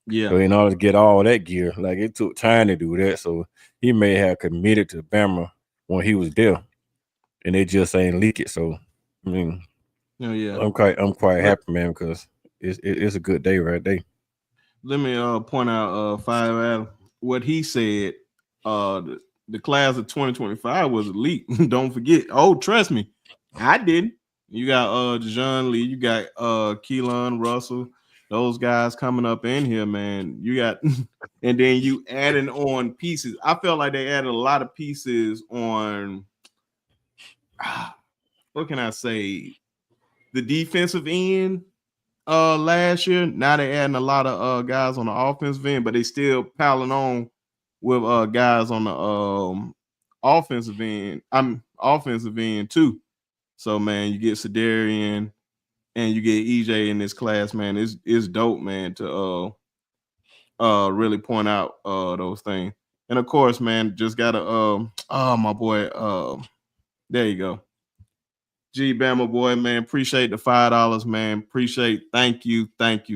Yeah. So in order to get all that gear, like it took time to do that. So he may have committed to Bama when he was there, and they just ain't leak it. So I mean, I'm quite happy, man, because it's a good day right there. Let me point out 5 Adam. What he said. The class of 2025 was elite. Don't forget. Oh, trust me, I didn't. You got John Lee, you got Keelan Russell, those guys coming up in here, man. You got, and then you adding on pieces. I felt like they added a lot of pieces on. What can I say? The defensive end last year. Now they're adding a lot of guys on the offensive end, but they still piling on with guys on the offensive end. Offensive end too. So man, you get Sedarian and you get EJ in this class, man. It's dope, man, to really point out those things. And of course, man, just gotta my boy, there you go. G Bama boy, man. Appreciate the $5, man.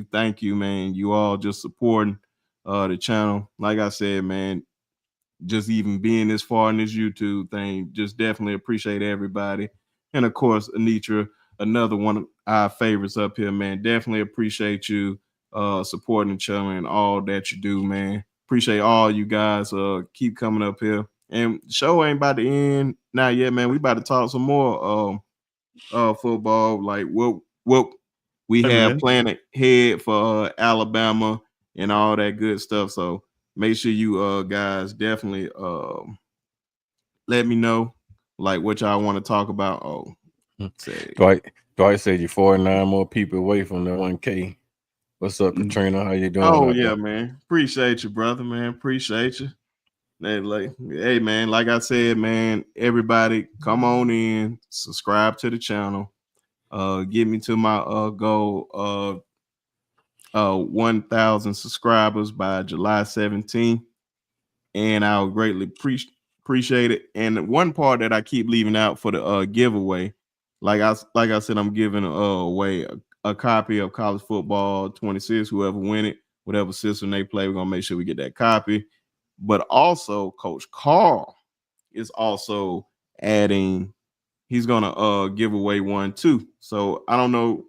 Thank you, man. You all just supporting the channel. Like I said, man, just even being this far in this YouTube thing, just definitely appreciate everybody. And of course, Anitra, another one of our favorites up here, man. Definitely appreciate you supporting the channel and all that you do, man. Appreciate all you guys keep coming up here. And show ain't about to end not yet, man. We about to talk some more football, like what we have planned ahead for Alabama and all that good stuff. So make sure you guys definitely let me know like what y'all want to talk about. Like Dwight said you're 49 more people away from the 1K. What's up, Katrina? How you doing? Oh yeah, man. Appreciate you, brother, man. Appreciate you. Hey, man, like I said, man, everybody come on in, subscribe to the channel. Get me to my goal of 1,000 subscribers by July 17th. And I'll greatly appreciate it. And one part that I keep leaving out for the giveaway, like I said, I'm giving away a copy of College Football 26. Whoever win it, whatever system they play, we're gonna make sure we get that copy. But also, Coach Carl is also adding. He's gonna give away one too. So I don't know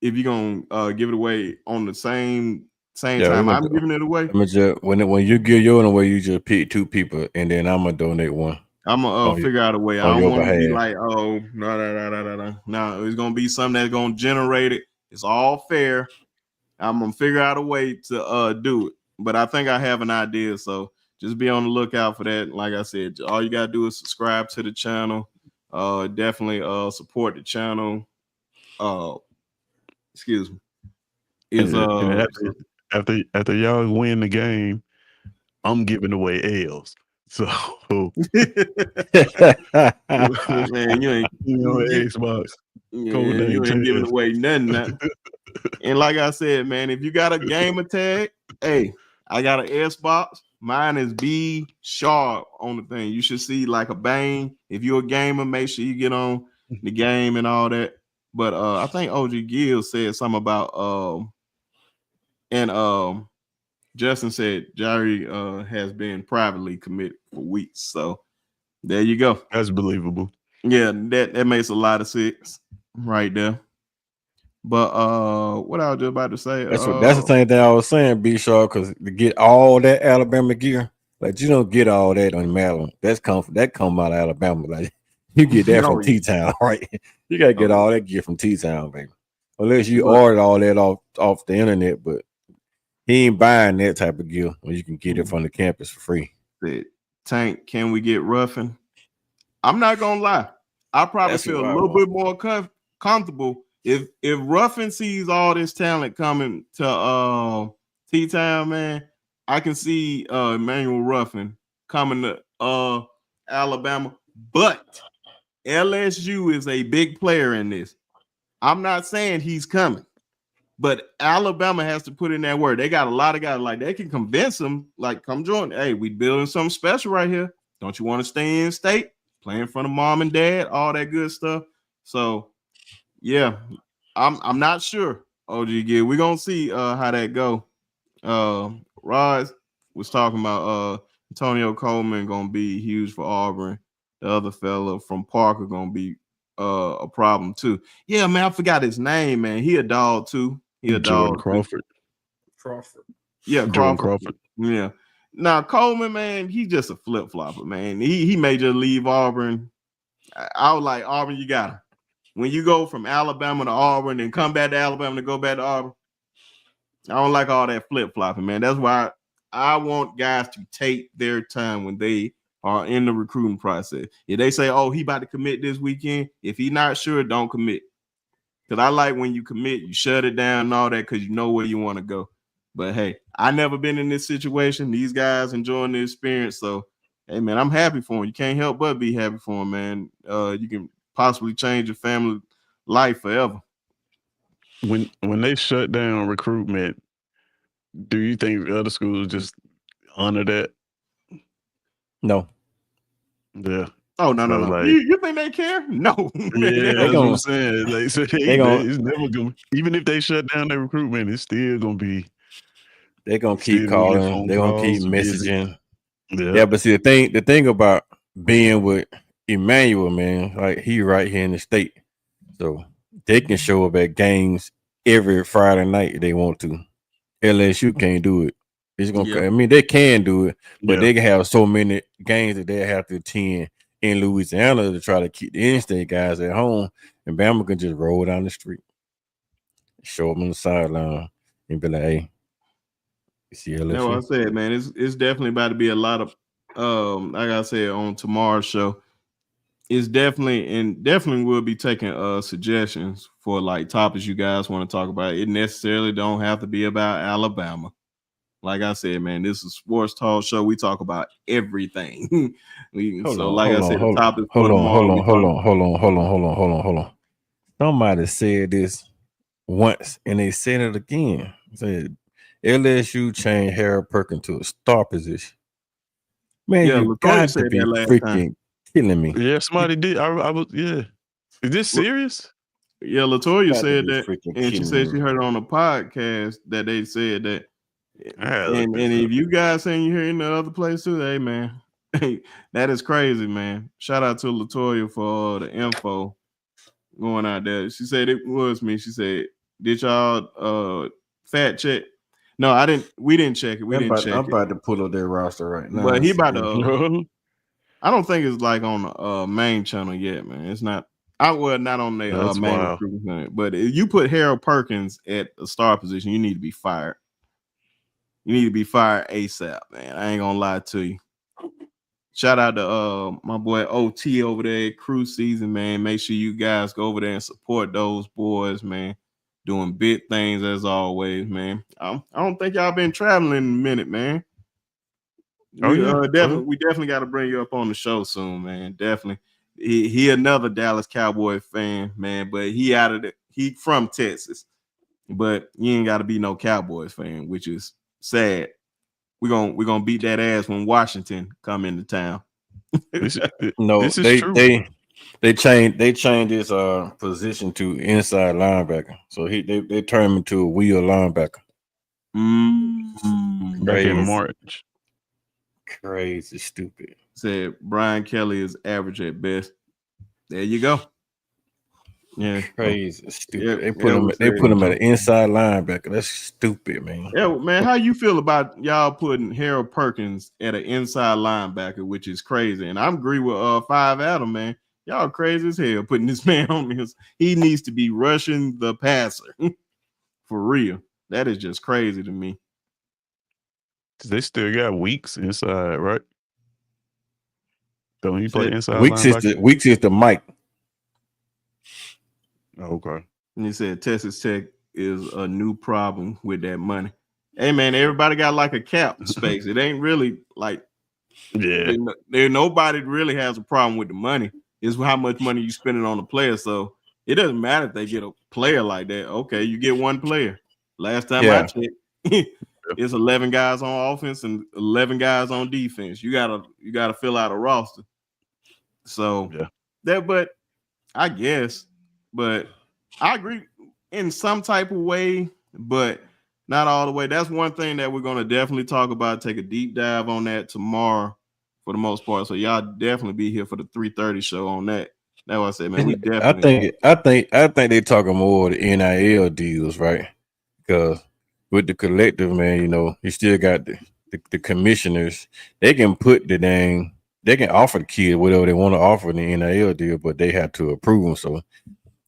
if you're gonna give it away on the same time I'm giving it away. When you give yours away, you just pick 2 people, and then I'm gonna donate one. I'm gonna figure out a way. I don't want to be like, oh, no. It's gonna be something that's gonna generate it. It's all fair. I'm gonna figure out a way to do it. But I think I have an idea. So just be on the lookout for that. Like I said, all you gotta do is subscribe to the channel. Definitely support the channel. Excuse me. After y'all win the game, I'm giving away L's. So man, you ain't Xbox. You ain't giving away nothing. And like I said, man, if you got a gamer tag, hey, I got an Xbox. Mine is B Sharp on the thing. You should see like a bang. If you're a gamer, make sure you get on the game and all that. But I think OG Gill said something about Justin said Jireh has been privately committed for weeks. So there you go. That's believable. Yeah, that makes a lot of sense right there. But what I was just about to say, that's the same thing I was saying, B Sharp, because to get all that Alabama gear, like you don't get all that on Maryland. That come out of Alabama. Like you get that from T-Town, right? You gotta get all that gear from T-Town, baby. Unless you ordered all that off the internet, but he ain't buying that type of gear when you can get it from the campus for free. Tank, can we get Ruffin? I'm not gonna lie. I probably feel a little bit more comfortable if Ruffin sees all this talent coming to T-Town, man. I can see Emmanuel Ruffin coming to Alabama, but LSU is a big player in this. I'm not saying he's coming, but Alabama has to put in that word. They got a lot of guys like they can convince them, like, come join. Hey, we building something special right here. Don't you want to stay in state, play in front of mom and dad, all that good stuff? So, yeah, I'm not sure. OG Gill, we're gonna see how that go. Rod was talking about Antonio Coleman gonna be huge for Auburn. The other fella from Parker gonna be a problem too. Yeah, man, I forgot his name, man. He a dog too. He a dog. Crawford. Yeah, Crawford. Yeah. Now Coleman, man, he's just a flip flopper, man. He may just leave Auburn. I was like, Auburn, you got him. When you go from Alabama to Auburn and come back to Alabama to go back to Auburn, I don't like all that flip flopping, man. That's why I want guys to take their time when they are in the recruiting process. If they say, oh, he about to commit this weekend, if he's not sure, don't commit. Because I like when you commit, you shut it down and all that because you know where you want to go. But hey, I never been in this situation. These guys enjoying the experience. So, hey, man, I'm happy for him. You can't help but be happy for him, man. You can possibly change your family life forever. When they shut down recruitment, do you think other schools just honor that? No. Yeah. Oh, no. Like, you think they care? No. Yeah, that's what I'm saying. They say it's never gonna, even if they shut down their recruitment, it's still gonna be. They're gonna keep calling. They're gonna keep messaging. Yeah, but see the thing about being with Emmanuel, man, like he right here in the state, so they can show up at games every Friday night if they want to. LSU can't do it. It's gonna. I mean, they can do it, but they can have so many games that they have to attend in Louisiana to try to keep the in-state guys at home, and Bama can just roll down the street, show them on the sideline, and be like, "Hey, you see LSU?" That's what I said, man. It's definitely about to be a lot of, like I said on tomorrow's show. it's definitely will be taking suggestions for like topics you guys want to talk about. It necessarily don't have to be about Alabama. Like I said, man, this is a sports talk show. We talk about everything. Hold on, Like I hold on, said, the hold on, topic for hold on, tomorrow. hold on, hold on, hold on, hold on, hold on, hold on, hold on. Somebody said this once and they said it again. Said LSU changed Harold Perkins to a star position. Man, Yeah, you Latoya got to said be that last time. freaking killing me. Yeah, somebody did. I was. Yeah. Is this serious? Yeah, Latoya Got to said be that, freaking and she kidding said me. she heard it on a podcast that they said that. I had to look And this if up. you guys saying you hearing the other place too, hey man, that is crazy, man. Shout out to Latoya for the info going out there. She said it was me. She said, "Did y'all fact check?" No, I didn't. We didn't check it. We didn't check I'm it. about to pull up their roster right now. But he about See. to. I don't think it's like on the main channel yet, man. It's not. Not on the That's main wild. recruiting center. But if you put Harold Perkins at a star position, you need to be fired. You need to be fired ASAP, man. I ain't gonna lie to you. Shout out to my boy OT over there at Crew Season, man. Make sure you guys go over there and support those boys, man. Doing big things as always, man. I don't think y'all been traveling in a minute, man. Oh, We yeah. definitely got to bring you up on the show soon, man. Definitely. He another Dallas Cowboy fan, man, but he from Texas. But you ain't got to be no Cowboys fan, which is sad. We're gonna beat that ass when Washington come into town. No, This is true. they changed his position to inside linebacker. So they turned him into a wheel linebacker. Back in Crazy. March. Crazy stupid. Said Brian Kelly is average at best. There you go. Yeah, Crazy stupid. Yeah, they put him at an inside linebacker. That's stupid, man. Yeah, man. How you feel about y'all putting Harold Perkins at an inside linebacker, which is crazy? And I agree with 5 Adam, man. Y'all crazy as hell putting this man on this. He needs to be rushing the passer. For real. That is just crazy to me. They still got Weeks inside, right? Don't he play inside Weeks linebacker? is the Mike. Oh, okay. And he said Texas Tech is a new problem with that money. Hey man, everybody got like a cap space. It ain't really like there nobody really has a problem with the money. It's how much money you spending on the player. So it doesn't matter if they get a player like that. Okay, you get one player. Last time I checked, it's 11 guys on offense and 11 guys on defense. You gotta fill out a roster. So but I guess, but I agree in some type of way, but not all the way. That's one thing that we're gonna definitely talk about. Take a deep dive on that tomorrow, for the most part. So y'all definitely be here for the 3:30 show on that. That's what I said, man. We definitely. I think they talking more the NIL deals, right? Because with the collective, man, you still got the commissioners. They can put they can offer the kid whatever they want to offer in the NIL deal, but they have to approve them. So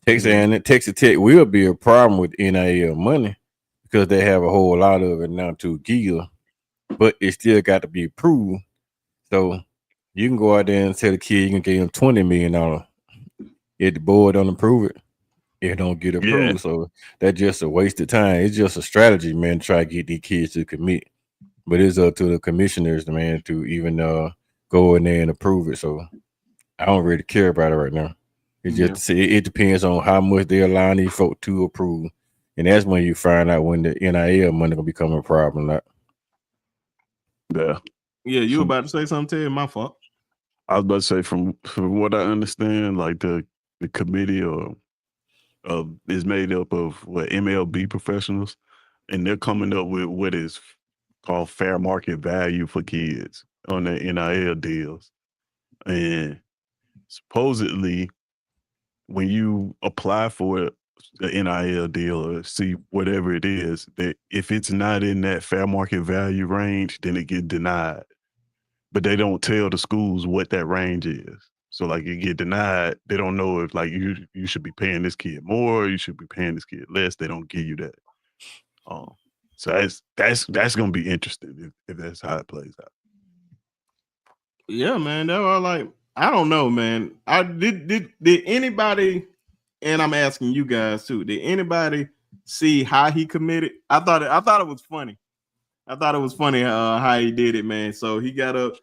Texas Tech will be a problem with NIL money because they have a whole lot of it now to give, but it still got to be approved. So you can go out there and tell the kid you can give him $20 million. If the board don't approve it, it don't get approved. Yeah. So that's just a waste of time. It's just a strategy, man, to try to get these kids to commit. But it's up to the commissioners, man, to even go in there and approve it. So I don't really care about it right now. It's just it depends on how much they allow these folk to approve. And that's when you find out when the NIL money gonna become a problem. Not. Yeah. Yeah, you about to say something, Ted? My fault. I was about to say from what I understand, like the committee is made up of MLB professionals, and they're coming up with what is called fair market value for kids on their NIL deals. And supposedly, when you apply for the NIL deal or see whatever it is, that if it's not in that fair market value range, then it get denied. But they don't tell the schools what that range is. So like you get denied, they don't know if like you should be paying this kid more, or you should be paying this kid less. They don't give you that. So that's gonna be interesting if that's how it plays out. Yeah, man. That was like I don't know, man. I did anybody, and I'm asking you guys too. Did anybody see how he committed? I thought it was funny. I thought it was funny how he did it, man. So he got up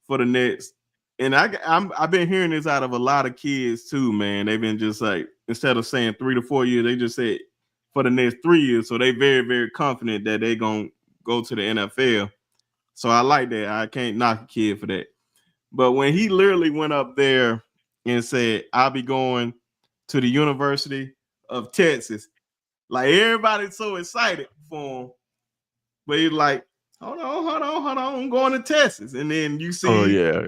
for the Nets, and I've been hearing this out of a lot of kids too, man. They've been just like, instead of saying 3 to 4 years, they just said for the next 3 years. So they very, very confident that they're gonna go to the NFL. So I like that. I can't knock a kid for that. But when he literally went up there and said, "I'll be going to the University of Texas," like everybody's so excited for him. But he's like, hold on, I'm going to Texas. And then you see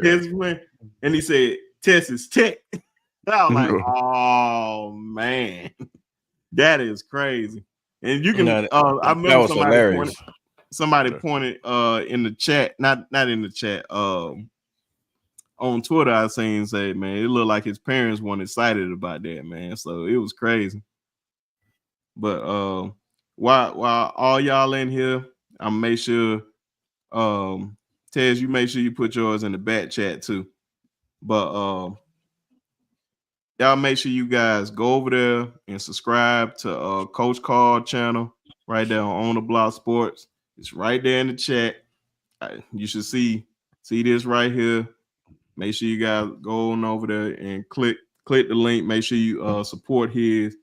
Texas win, and he said, Texas Tech. I was like, oh, man, that is crazy. And you can, I remember somebody pointed in the chat, not in the chat, on Twitter, I seen say, man, it looked like his parents weren't excited about that, man. So it was crazy. But while all y'all in here, I'm make sure, Tez, you make sure you put yours in the back chat too. But y'all make sure you guys go over there and subscribe to Coach Carl channel right there on the Block Sports. It's right there in the chat. You should see this right here. Make sure you guys go on over there and click the link. Make sure you support his.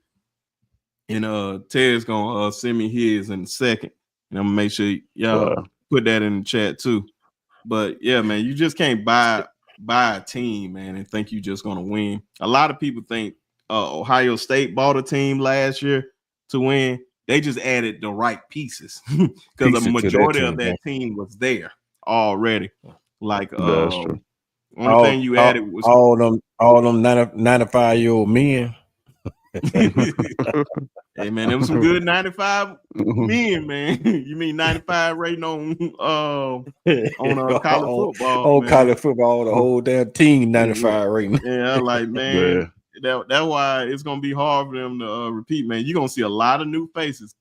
And Ted's gonna send me his in a second. And I'm gonna make sure y'all put that in the chat too. But yeah, man, you just can't buy a team, man, and think you just gonna win. A lot of people think Ohio State bought a team last year to win. They just added the right pieces because the majority of that team was there already. Like only thing you added was all them 95-year-old men. Hey man, there was some good 95 men, man. You mean 95 rating on college football? College football, the whole damn team 95 rating. Yeah, like man, that's why it's gonna be hard for them to repeat, man. You're gonna see a lot of new faces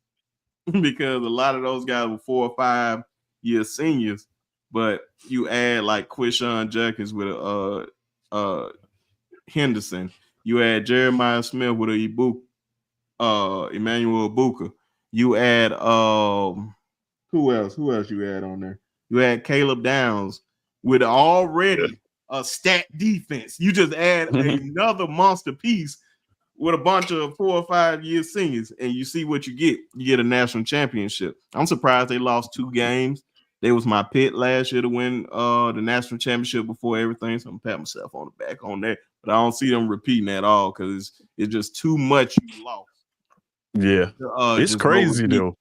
because a lot of those guys were 4 or 5 year seniors, but you add like Quishon Judkins with Henderson, you add Jeremiah Smith with a Emmanuel Ibuka. You add who else you add on there? You add Caleb Downs with already a stacked defense. You just add another monster piece with a bunch of 4 or 5 year seniors, and you see what you get. You get a national championship. I'm surprised they lost 2 games. They was my pick last year to win the national championship before everything. So I'm patting myself on the back on that. But I don't see them repeating at all because it's just too much you lost. Yeah, it's crazy though.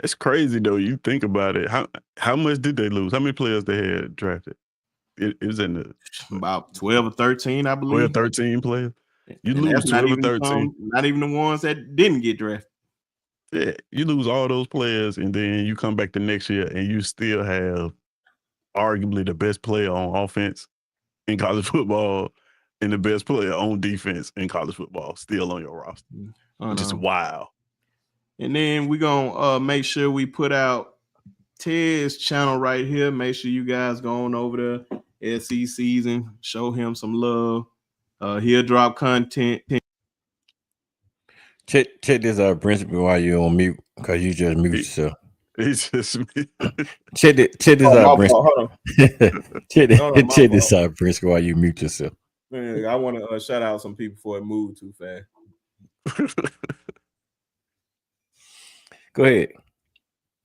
It's crazy though. You think about it. How much did they lose? How many players they had drafted? It was in the about 12 or 13, I believe. 12, 13 players. You lose 12 or 13. Not even the ones that didn't get drafted. Yeah, you lose all those players, and then you come back the next year, and you still have arguably the best player on offense in college football and the best player on defense in college football still on your roster. Just wow. And then we're gonna make sure we put out Ted's channel right here. Make sure you guys go on over there, SC season, show him some love. He'll drop content. Check this principle while you're on mute, because you just mute yourself. It's just me. Check this principle. Check this principle while you mute yourself. Man, I want to shout out some people before it moved too fast. Go ahead.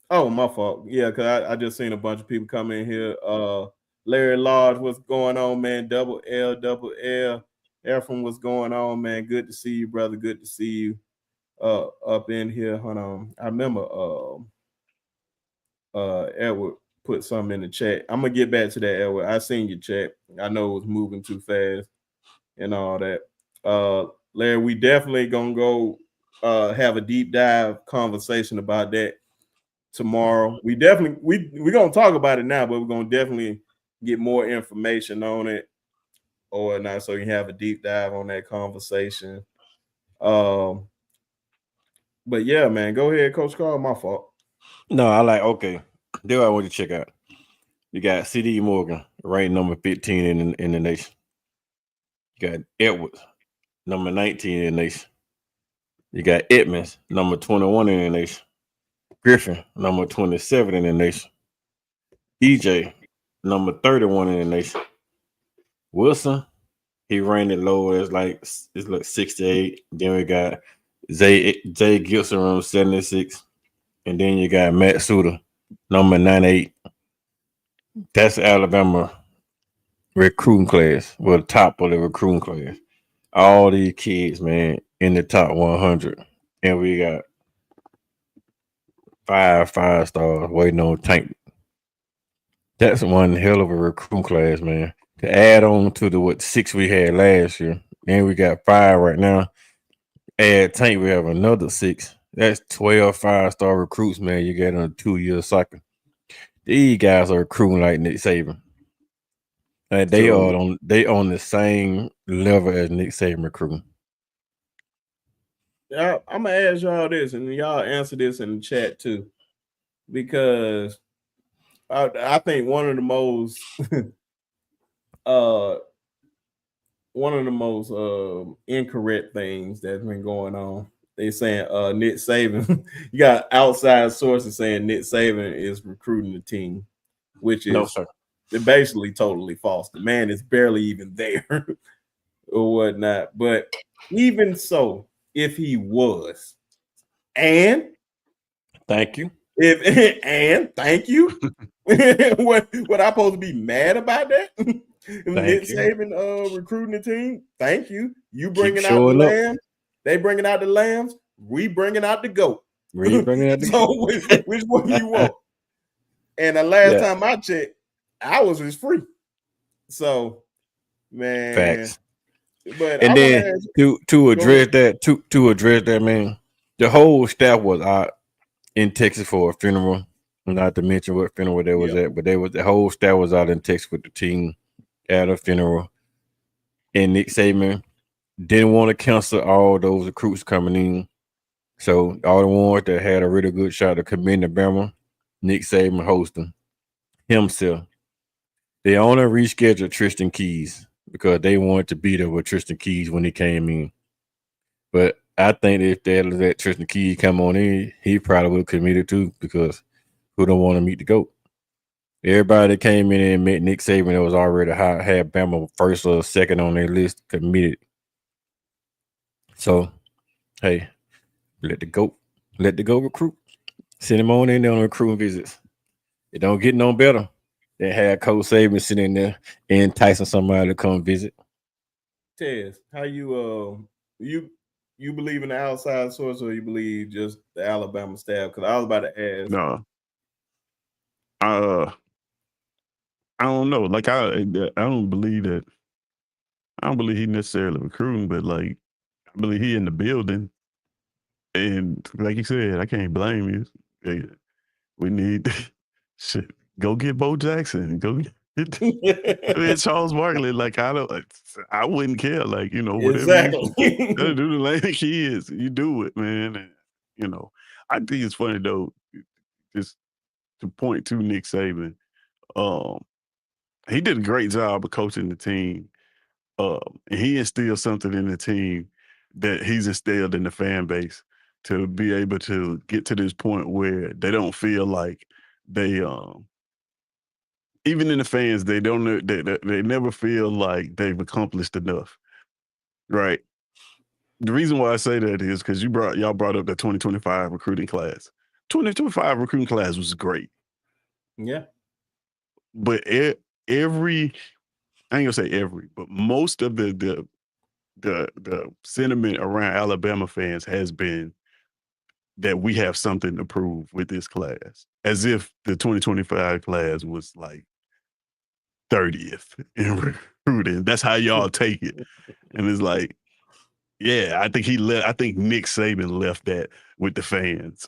Oh, my fault. Yeah, because I just seen a bunch of people come in here. Larry Large, what's going on, man? Double L. Efren, what's going on, man? Good to see you, brother. Good to see you up in here. Hold on. I remember Edward put something in the chat. I'm gonna get back to that, Edward. I seen your chat. I know it was moving too fast and all that. Larry, we definitely gonna go have a deep dive conversation about that tomorrow. We're gonna talk about it now, but we're gonna definitely get more information on it or not, so you can have a deep dive on that conversation. But yeah, man, go ahead, Coach Carl. My fault. No, okay. There I want to check out. You got CD Morgan, ranked number 15 in the nation. You got Edwards, number 19 in the nation. You got Edmonds, number 21 in the nation. Griffin, number 27 in the nation. EJ, number 31 in the nation. Wilson, he ranked it low as it's like 68. Then we got Jay Gibson, around 76. And then you got Matt Suter, number 98. That's Alabama recruiting class. Well, the top of the recruiting class. All these kids, man, in the top 100. And we got 5 stars waiting on Tank. That's one hell of a recruiting class, man. To add on to the 6 we had last year. And we got 5 right now. Add Tank, we have another 6. That's 12 5-star recruits, man. You get on a 2-year cycle. These guys are recruiting like Nick Saban. And they on the same level as Nick Saban recruiting. I'm gonna ask y'all this, and y'all answer this in the chat too, because I think one of the most incorrect things that's been going on. They saying Nick Saban, you got outside sources saying Nick Saban is recruiting the team, which is basically totally false. The man is barely even there or whatnot. But even so, if he was, and thank you. Thank you. what I supposed to be mad about that? Nick Saban recruiting the team. Thank you. You bringing out the lambs. They bringing out the lambs. We bringing out the goat. So which one you want? And the last time I checked, ours is free. So, man. Facts. But and then to address that, man, the whole staff was out in Texas for a funeral. Not to mention what funeral they was at, but the whole staff was out in Texas with the team at a funeral. And Nick Saban didn't want to cancel all those recruits coming in. So all the ones that had a really good shot to come in to Bama, Nick Saban hosted himself. They only rescheduled Tristan Keys because they wanted to be there with Tristan Keys when he came in. But I think if they had let Tristan Keys come on in, he probably would have committed too, because who don't want to meet the GOAT? Everybody that came in and met Nick Saban that was already had Bama first or second on their list committed. So, hey, let the GOAT recruit. Send him on in there on recruiting visits. It don't get no better than have Coach Saban sitting there enticing somebody to come visit. Tez, how you believe in the outside source, or you believe just the Alabama staff? Because I was about to ask. No. I don't know. Like I don't believe that. I don't believe he necessarily recruiting, but like I believe he in the building. And like you said, I can't blame you. Hey, we need shit. Go get Bo Jackson. Go get Charles Barkley. Like I wouldn't care. Like, whatever exactly. you gotta do to lane kids, you do it, man. And, I think it's funny though, just to point to Nick Saban. He did a great job of coaching the team. And he instilled something in the team that he's instilled in the fan base to be able to get to this point where they don't feel like they even in the fans, they don't they never feel like they've accomplished enough. Right. The reason why I say that is because y'all brought up the 2025 recruiting class. 2025 recruiting class was great. Yeah. But I ain't gonna say every, but most of the sentiment around Alabama fans has been that we have something to prove with this class, as if the 2025 class was like 30th in recruiting. That's how y'all take it. And it's like, yeah, I think Nick Saban left that with the fans.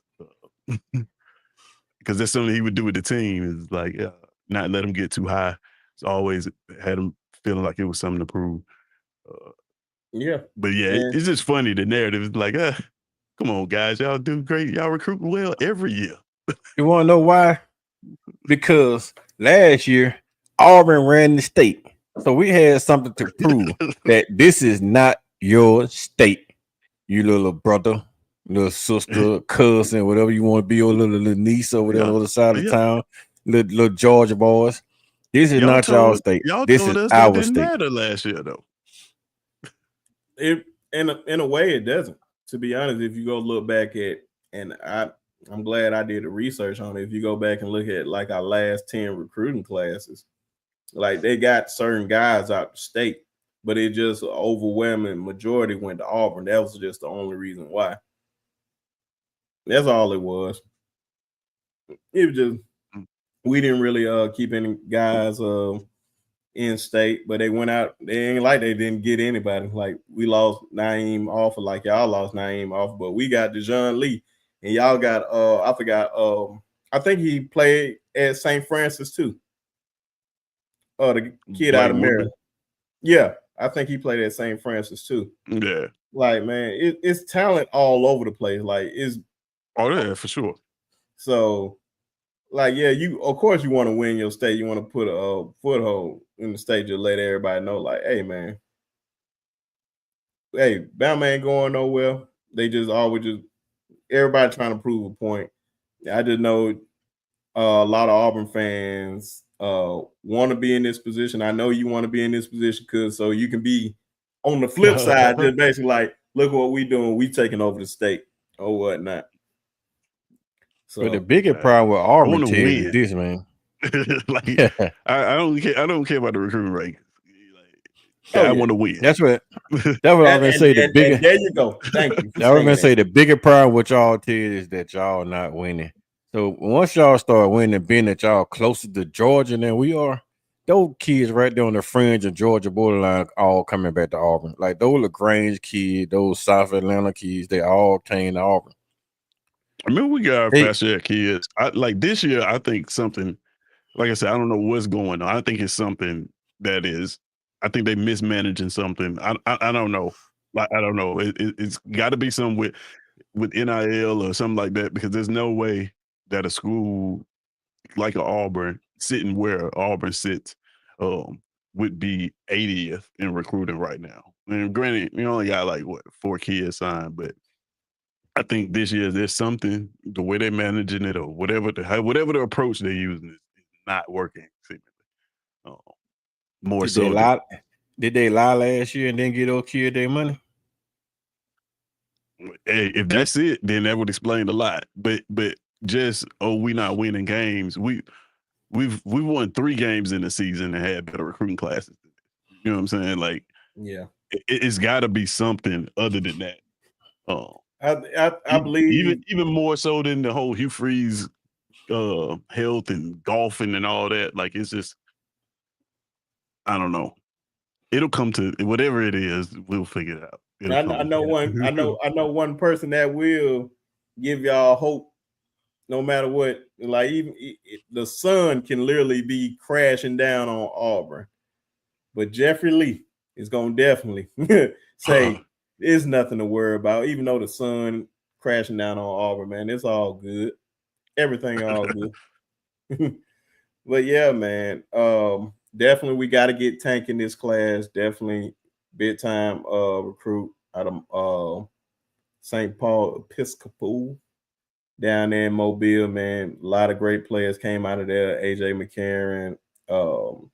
Because that's something he would do with the team, is like, not let them get too high. It's always had them feeling like it was something to prove. Yeah. But it's just funny. The narrative is like, come on, guys, y'all do great. Y'all recruit well every year. You want to know why? Because last year, Auburn ran the state. So we had something to prove that this is not your state. You little brother, little sister, cousin, whatever you want to be, or little niece or whatever, other side of town, little Georgia boys. This is not y'all state. Y'all this told is us that our didn't state. matter last year, though. It in a way it doesn't. To be honest, if you go look back at, and I'm glad I did the research on it. If you go back and look at like our last 10 recruiting classes, like they got certain guys out the state, but it just an overwhelming majority went to Auburn. That was just the only reason why. That's all it was. It was just we didn't really keep any guys in state, but they went out. They ain't like they didn't get anybody. Like we lost Naeem Offer, like y'all lost Naeem Offer, but we got Dejon Lee, and y'all got I forgot. I think he played at St. Francis too. The kid Blake out of Woodman. Maryland. Yeah, I think he played at St. Francis too. Yeah. Like, man, it's talent all over the place. Like, it's yeah, for sure. So, like, yeah, of course you want to win your state. You want to put a foothold in the state to let everybody know, like, hey, man, hey, Bama ain't going nowhere. They just always everybody trying to prove a point. I just know a lot of Auburn fans want to be in this position. I know you want to be in this position because so you can be on the flip side, just basically like, look what we doing. We taking over the state or whatnot. So, but the bigger problem with Auburn is this, man. Like, I don't care. I don't care about the recruiting rate. Like, I want to win. That's what I was gonna say. The bigger. There you go. Thank you. I was gonna say the bigger problem with y'all is that y'all not winning. So once y'all start winning, being that y'all closer to Georgia than we are, those kids right there on the fringe of Georgia borderline all coming back to Auburn. Like those LaGrange kids, those South Atlanta kids, they all came to Auburn. I mean, we got our faster kids. Like this year, I think something. Like I said, I don't know what's going on. I think it's something that is. I think they mismanaging something. I don't know. Like I don't know. It's got to be something with NIL or something like that because there's no way that a school like Auburn sitting where Auburn sits would be 80th in recruiting right now. And granted, we only got like 4 kids signed, but I think this year there's something the way they're managing it or whatever the approach they're using is not working. More did so, did they lie last year and then get those kids their money? Hey, if that's it, then that would explain a lot. But just we not winning games. We've won 3 games in the season and had better recruiting classes. You know what I'm saying? Like, yeah, it's got to be something other than that. I believe even more so than the whole Hugh Freeze health and golfing and all that. Like it's just, I don't know. It'll come to whatever it is. We'll figure it out. I know one person that will give y'all hope, no matter what. Like even the sun can literally be crashing down on Auburn, but Jeffrey Lee is gonna definitely say there's nothing to worry about. Even though the sun crashing down on Auburn, man, it's all good. Everything all good. But yeah, man. Definitely we got to get Tank in this class. Definitely big time recruit out of St. Paul Episcopal down there in Mobile, man. A lot of great players came out of there. AJ McCarron,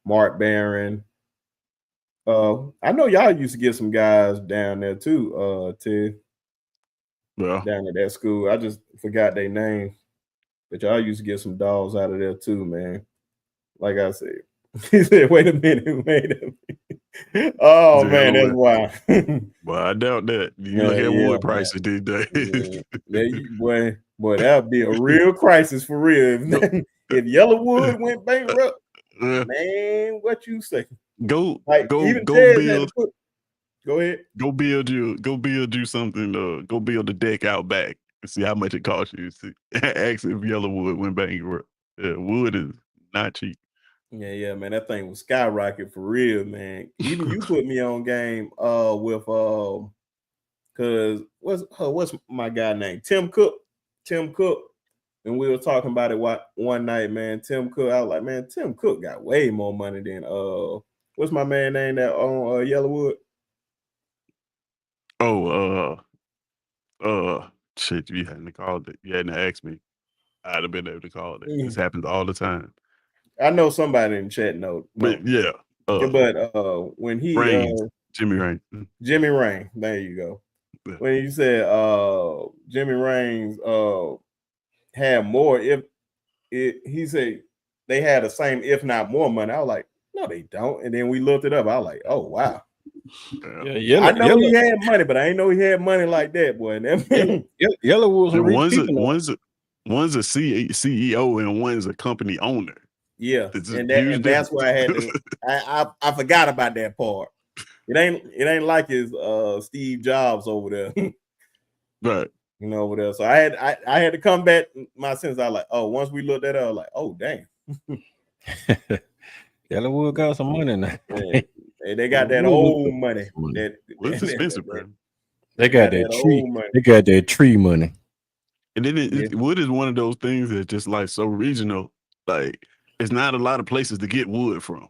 Mark Barron. I know y'all used to get some guys down there too, Ted. Yeah. Down at that school. I just forgot their names. But y'all used to get some dogs out of there too, man. Like I said. He said, wait a minute. Oh, man, that's wild. Well, I doubt that. You look at wood prices these days. Boy, that would be a real crisis for real. If Yellowwood went bankrupt, man, what you say? Go build. Go ahead. Go build you something. Go build a deck out back and see how much it costs you. Ask if Yellowwood went bankrupt. Yeah, wood is not cheap. Yeah, man. That thing was skyrocket for real, man. Even you put me on game with because what's my guy name? Tim Cook. and we were talking about it one night, man. Tim Cook, I was like, man, Tim Cook got way more money than what's my man name that on Yellowwood? Shit, you hadn't called it. You hadn't asked me. I'd have been able to call it. Mm. This happens all the time. I know somebody in the chat know. But yeah. But when he Jimmy Rain. Jimmy Rain, there you go. Yeah. When you said Jimmy Raines had more, he said they had the same, if not more money. I was like, no, they don't. And then we looked it up. I was like, oh wow. Yeah, I know he had money, but I didn't know he had money like that, boy. Yellowwood's a rich people. One's a CEO and one's a company owner. Yeah, and that's why I had to. I forgot about that part. It ain't like his Steve Jobs over there, right? You know, over there. So I had to come back my sense. I was like, oh, once we looked at it, I was like, oh damn. Yellowwood got some money now. Yeah, they got that old money. It's expensive, bro. They got that tree. They got that tree money. And then wood is one of those things that's just like so regional. Like it's not a lot of places to get wood from.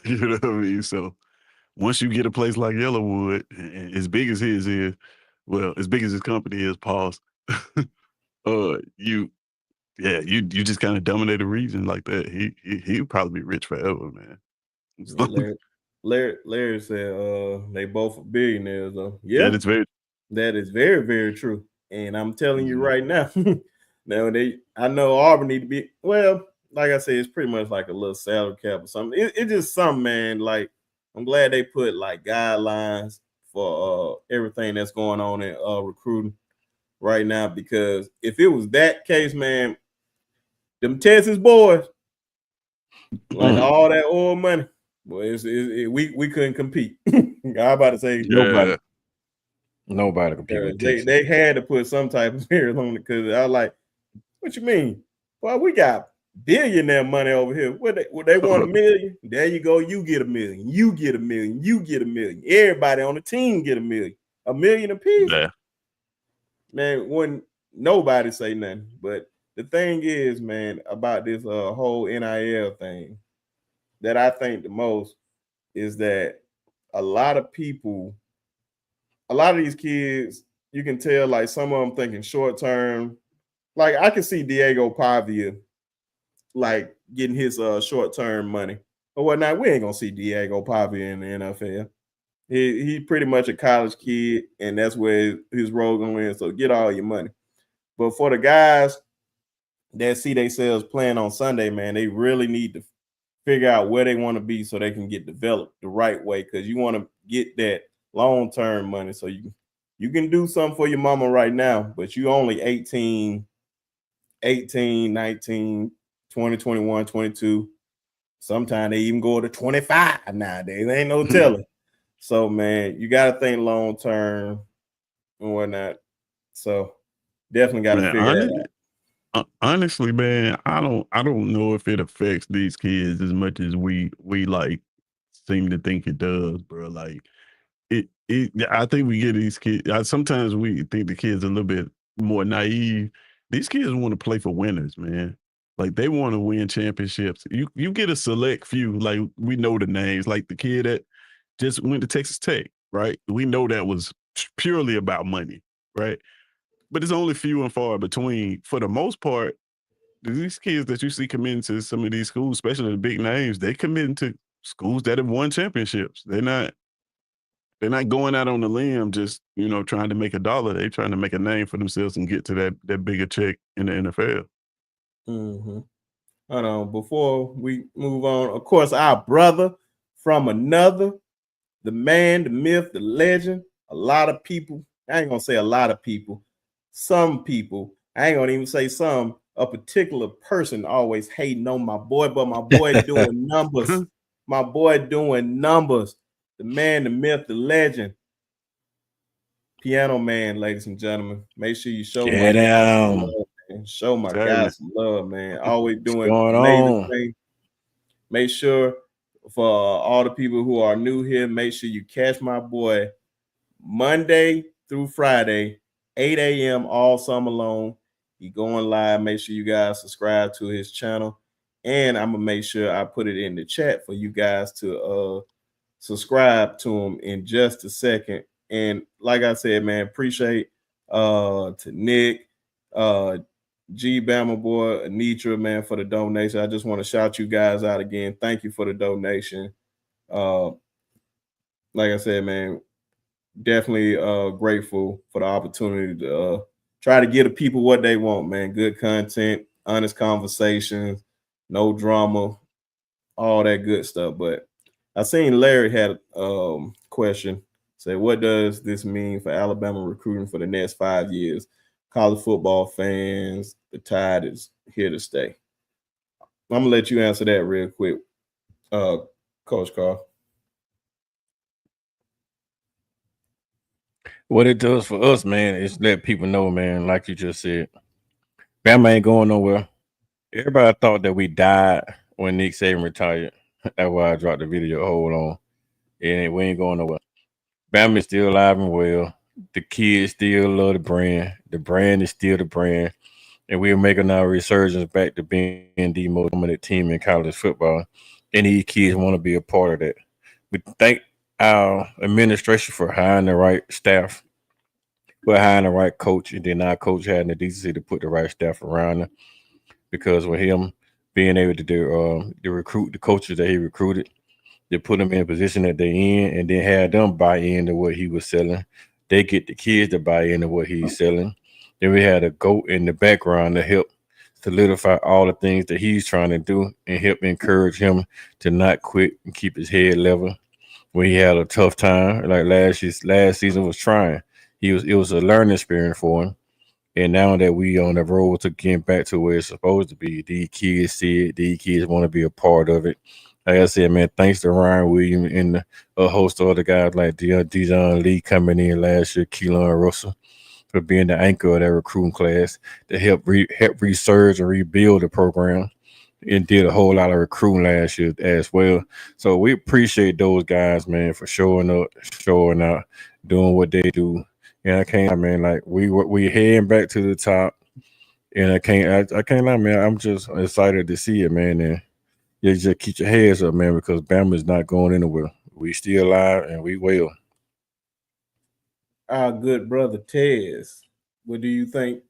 You know what I mean? So once you get a place like Yellowwood, and as big as his is, well, as big as his company is, pause. You just kind of dominate a region like that. He'd probably be rich forever, man. Larry said they both are billionaires though. Yeah, that is very, very true. And I'm telling you right now, I know Auburn need to be, well, like I said, it's pretty much like a little salary cap or something. It's just something, man. Like I'm glad they put like guidelines for everything that's going on in recruiting right now, because if it was that case, man, them Texas boys, like all that oil money, boy, we couldn't compete. I'm about to say nobody compete with Texas. They had to put some type of fear on it, because I was like, what you mean? Well, we got billionaire money over here. Would they want $1 million? There you go. You get $1 million. You get $1 million. You get $1 million. Everybody on the team get $1 million. $1 million apiece. Yeah. Man, wouldn't nobody say nothing. But the thing is, man, about this whole NIL thing, that I think the most is that a lot of these kids, you can tell, like some of them thinking short term. Like I can see Diego Pavia like getting his short term money or whatnot. We ain't gonna see Diego Pavia in the NFL. He pretty much a college kid, and that's where his role gonna end. So get all your money. But for the guys that see themselves playing on Sunday, man, they really need to figure out where they want to be so they can get developed the right way, because you want to get that long-term money so you can do something for your mama right now, but you only 18, 19, 20, 21, 22. Sometimes they even go to 25 nowadays. There ain't no telling. So, man, you got to think long-term and whatnot. So definitely got to figure that out. Honestly, man, I don't know if it affects these kids as much as we like seem to think it does, bro. Like I think we get these kids. Sometimes we think the kids are a little bit more naive. These kids want to play for winners, man. Like they want to win championships. You get a select few, like we know the names, like the kid that just went to Texas Tech, right? We know that was purely about money, right? But it's only few and far between. For the most part, these kids that you see come into some of these schools, especially the big names, they come into schools that have won championships. They're not going out on the limb just, trying to make a dollar. They're trying to make a name for themselves and get to that bigger check in the NFL. Mm-hmm. Hold on. Before we move on, of course, our brother from another, the man, the myth, the legend, a lot of people, I ain't going to say a lot of people, some people, I ain't going to even say some, a particular person always hating on my boy, but my boy doing numbers. My boy doing numbers. The man, the myth, the legend. Piano Man, ladies and gentlemen. Make sure you show my love, man. Show my guys some love, man. Always doing amazing things. Make sure for all the people who are new here, make sure you catch my boy Monday through Friday, 8 a.m. all summer long. He going live. Make sure you guys subscribe to his channel. And I'm gonna make sure I put it in the chat for you guys to subscribe to him in just a second. And like I said, man, appreciate to Nick, G Bama boy, Anitra, man, for the donation. I just want to shout you guys out again. Thank you for the donation. Like I said, man, definitely grateful for the opportunity to try to give the people what they want, man. Good content, honest conversations, no drama, all that good stuff. But I seen Larry had a question. Say, what does this mean for Alabama recruiting for the next 5 years? College football fans, the tide is here to stay. I'm gonna let you answer that real quick, Coach Carl. What it does for us, man, is let people know, man, like you just said, Bama ain't going nowhere. Everybody thought that we died when Nick Saban retired. That's why I dropped the video. Hold on. And we ain't going nowhere. Bama is still alive and well. The kids still love the brand. The brand is still the brand. And we're making our resurgence back to being the most dominant team in college football. And these kids want to be a part of that. We thank our administration for hiring the right staff, for hiring the right coach, and then our coach had the decency to put the right staff around him. Because with him being able to recruit the coaches that he recruited, they put them in a position that they're in, and then have them buy into what he was selling. They get the kids to buy into what he's selling. Then we had a GOAT in the background to help solidify all the things that he's trying to do and help encourage him to not quit and keep his head level. When he had a tough time, like last season was trying. It was a learning experience for him. And now that we on the road to getting back to where it's supposed to be, these kids see it. These kids want to be a part of it. Like I said, man, thanks to Ryan Williams and a host of other guys like Dijon Lee coming in last year, Keelan Russell, for being the anchor of that recruiting class to help resurge and rebuild the program, and did a whole lot of recruiting last year as well. So we appreciate those guys, man, for showing up, showing out, doing what they do. And I can't, man, like we heading back to the top, and I can't lie, man. I'm just excited to see it, man. And you just keep your heads up, man, because Bama is not going anywhere. We still alive, and we will. Our good brother Tez, what do you think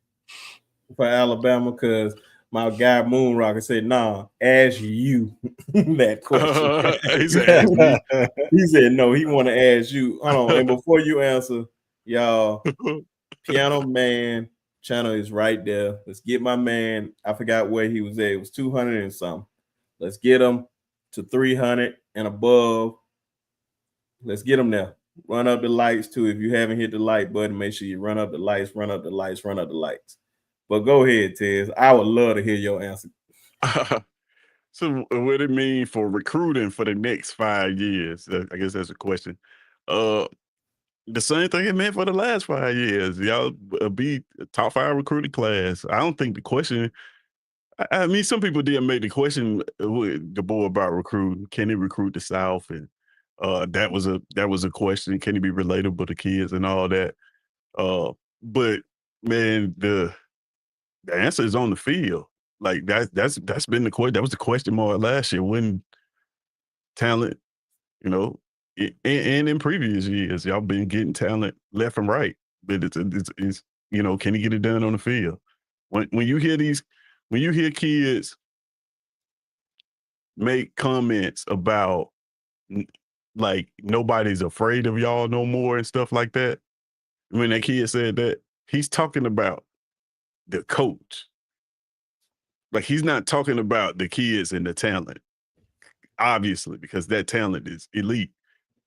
for Alabama? Because my guy Moonrocker said, "Nah, ask you that question." He said, "Ask me." He said, "No, he want to ask you." Hold on, and before you answer, y'all, Piano Man channel is right there. Let's get my man. I forgot where he was at. It was 200 and something. Let's get him to 300 and above. Let's get him there. Run up the lights too. If you haven't hit the like button, make sure you run up the lights, run up the lights, run up the lights. But go ahead, Tez. I would love to hear your answer. So what it mean for recruiting for the next 5 years? I guess that's a question. The same thing it meant for the last 5 years. Y'all be a top 5 recruiting class. I don't think the question. I mean, some people did make the question with the boy about recruiting. Can he recruit the South? And that was a question. Can he be relatable to kids and all that? But man, the answer is on the field. Like that's been the question. That was the question mark last year. When talent, you know, and in previous years, y'all been getting talent left and right. But it's can he get it done on the field? When you hear kids make comments about like nobody's afraid of y'all no more and stuff like that. When that kid said that, he's talking about the coach. Like he's not talking about the kids and the talent, obviously, because that talent is elite.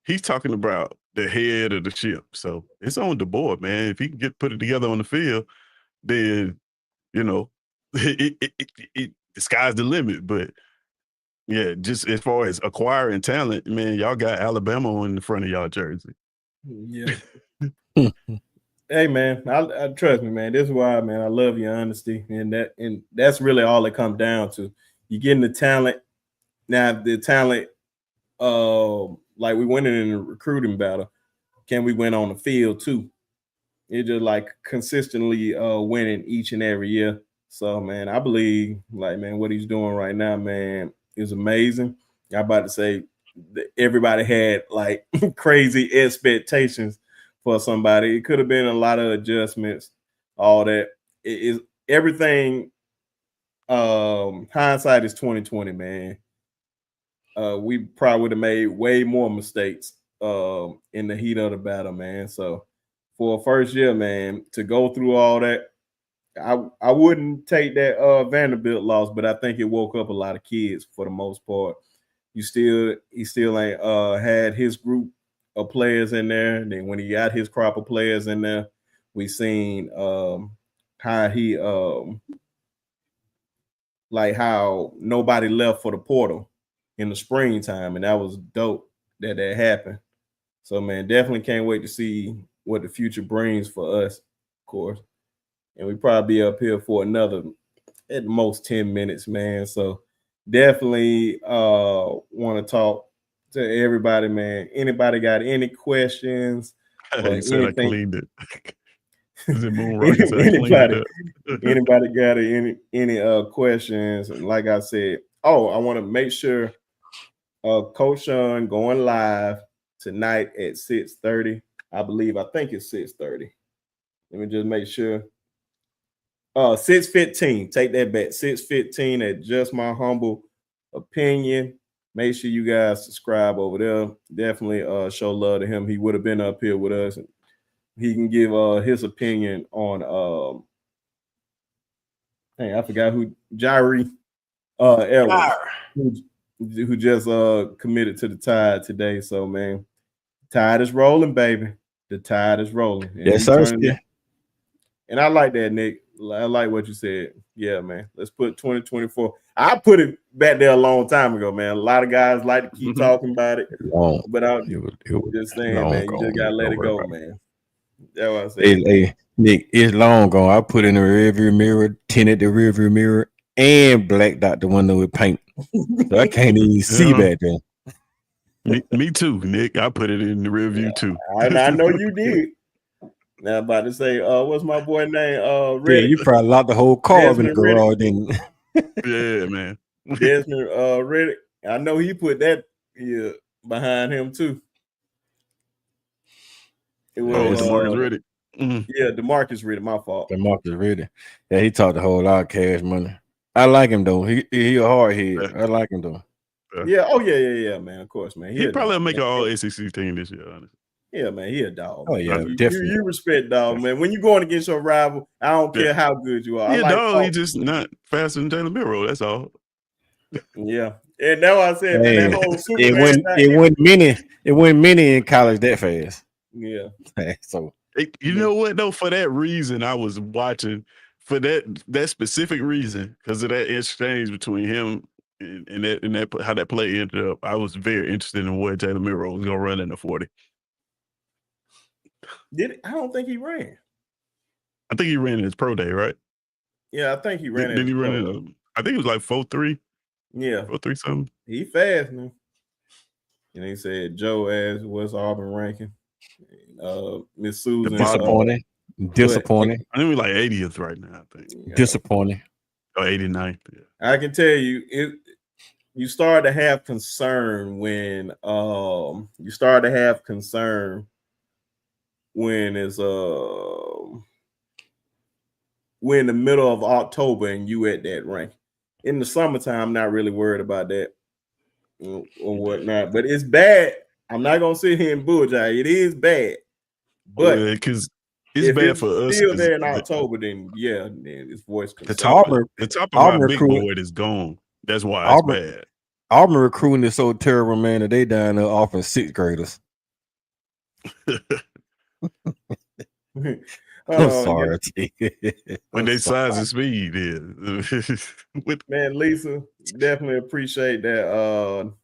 He's talking about the head of the ship. So it's on the board, man. If he can put it together on the field, then the sky's the limit. But yeah, just as far as acquiring talent, man, y'all got Alabama in the front of y'all jersey. Yeah. Hey man, I trust me, man. This is why, man, I love your honesty, and that's really all it comes down to. You getting the talent. Now the talent, like we went in a recruiting battle, can we win on the field too? it's just like consistently winning each and every year. So man, I believe like man, what he's doing right now, man, is amazing. I'm about to say that everybody had like crazy expectations for somebody. It could have been a lot of adjustments, all that. It is everything. Hindsight is 2020, man. We probably would have made way more mistakes in the heat of the battle, man. So for a first year, man, to go through all that, I wouldn't take that Vanderbilt loss, but I think it woke up a lot of kids for the most part. He still ain't had his group of players in there. And then when he got his crop of players in there, we seen how he like how nobody left for the portal in the springtime, and that was dope that happened. So man, definitely can't wait to see what the future brings for us, of course. And we probably be up here for another at most 10 minutes, man. So definitely want to talk to everybody, man. Anybody got any questions or He said I anything? cleaned it. Is it Moon Rock? He said I cleaned anybody, it up. anybody got any questions? And like I said, I want to make sure Coach Sean going live tonight at 6:30. I think it's 6:30. Let me just make sure. 6:15. Take that back. 6:15 at Just My Humble Opinion. Make sure you guys subscribe over there. Definitely show love to him. He would have been up here with us. And he can give his opinion on I forgot who Jireh Edwards, who just committed to the Tide today. So man, Tide is rolling, baby. The Tide is rolling. And yes, sir. And I like that, Nick. I like what you said. Yeah, man. Let's put 2024. I put it back there a long time ago, man. A lot of guys like to keep talking about it. But I'm just saying, man, you just gotta let it go, man. That's what I said. Hey, Nick, it's long gone. I put in the rearview mirror, tinted the rearview mirror, and blacked out the window with paint. So I can't even see back there. Me too, Nick. I put it in the rear view too. I know you did. Now I'm about to say, what's my boy name? Yeah, you probably locked the whole car up in the garage, didn't Yeah, man. Desmond Riddick. I know he put that behind him too. It was DeMarcus Riddick. Yeah, DeMarcus Riddick. My fault. DeMarcus Riddick. Yeah, he talked a whole lot of cash money. I like him though. He a hard head. I like him though. Yeah. Oh yeah, man. Of course, man. He'd probably make an all SEC team this year, honestly. Yeah, man, he a dog. Oh yeah, definitely. You respect dog, man. When you going against your rival, I don't care how good you are. He a dog. He just not faster than Jalen Milroe. That's all. Yeah, and that's why I said, man, that whole it went many in college that fast. Yeah. So you know what though? For that reason, I was watching for that specific reason because of that exchange between him and that how that play ended up. I was very interested in what Jalen Milroe was gonna run in the 40. I don't think he ran. I think he ran in his pro day, right? Yeah, I think he ran. Did he run in? I think it was like 4.3. Yeah, 4.3 something. He fast, man. And he said Joe asked what's Auburn ranking. Miss Susan. Disappointing. I think we're like 80th right now. I think. Yeah. Disappointing. Or 89th. Yeah. I can tell you you start to have concern when it's we're in the middle of October and you at that rank. In the summertime, I'm not really worried about that or whatnot, but it's bad. I'm not gonna sit here and bullshit. It is bad, but because it's bad for us. Still there in October, then it's voice concern. The top of our big board is gone. That's why it's bad. Auburn recruiting is so terrible, man, that they down there offering 6th graders. I'm sorry. When they size and speed is. Man, Lisa, definitely appreciate that.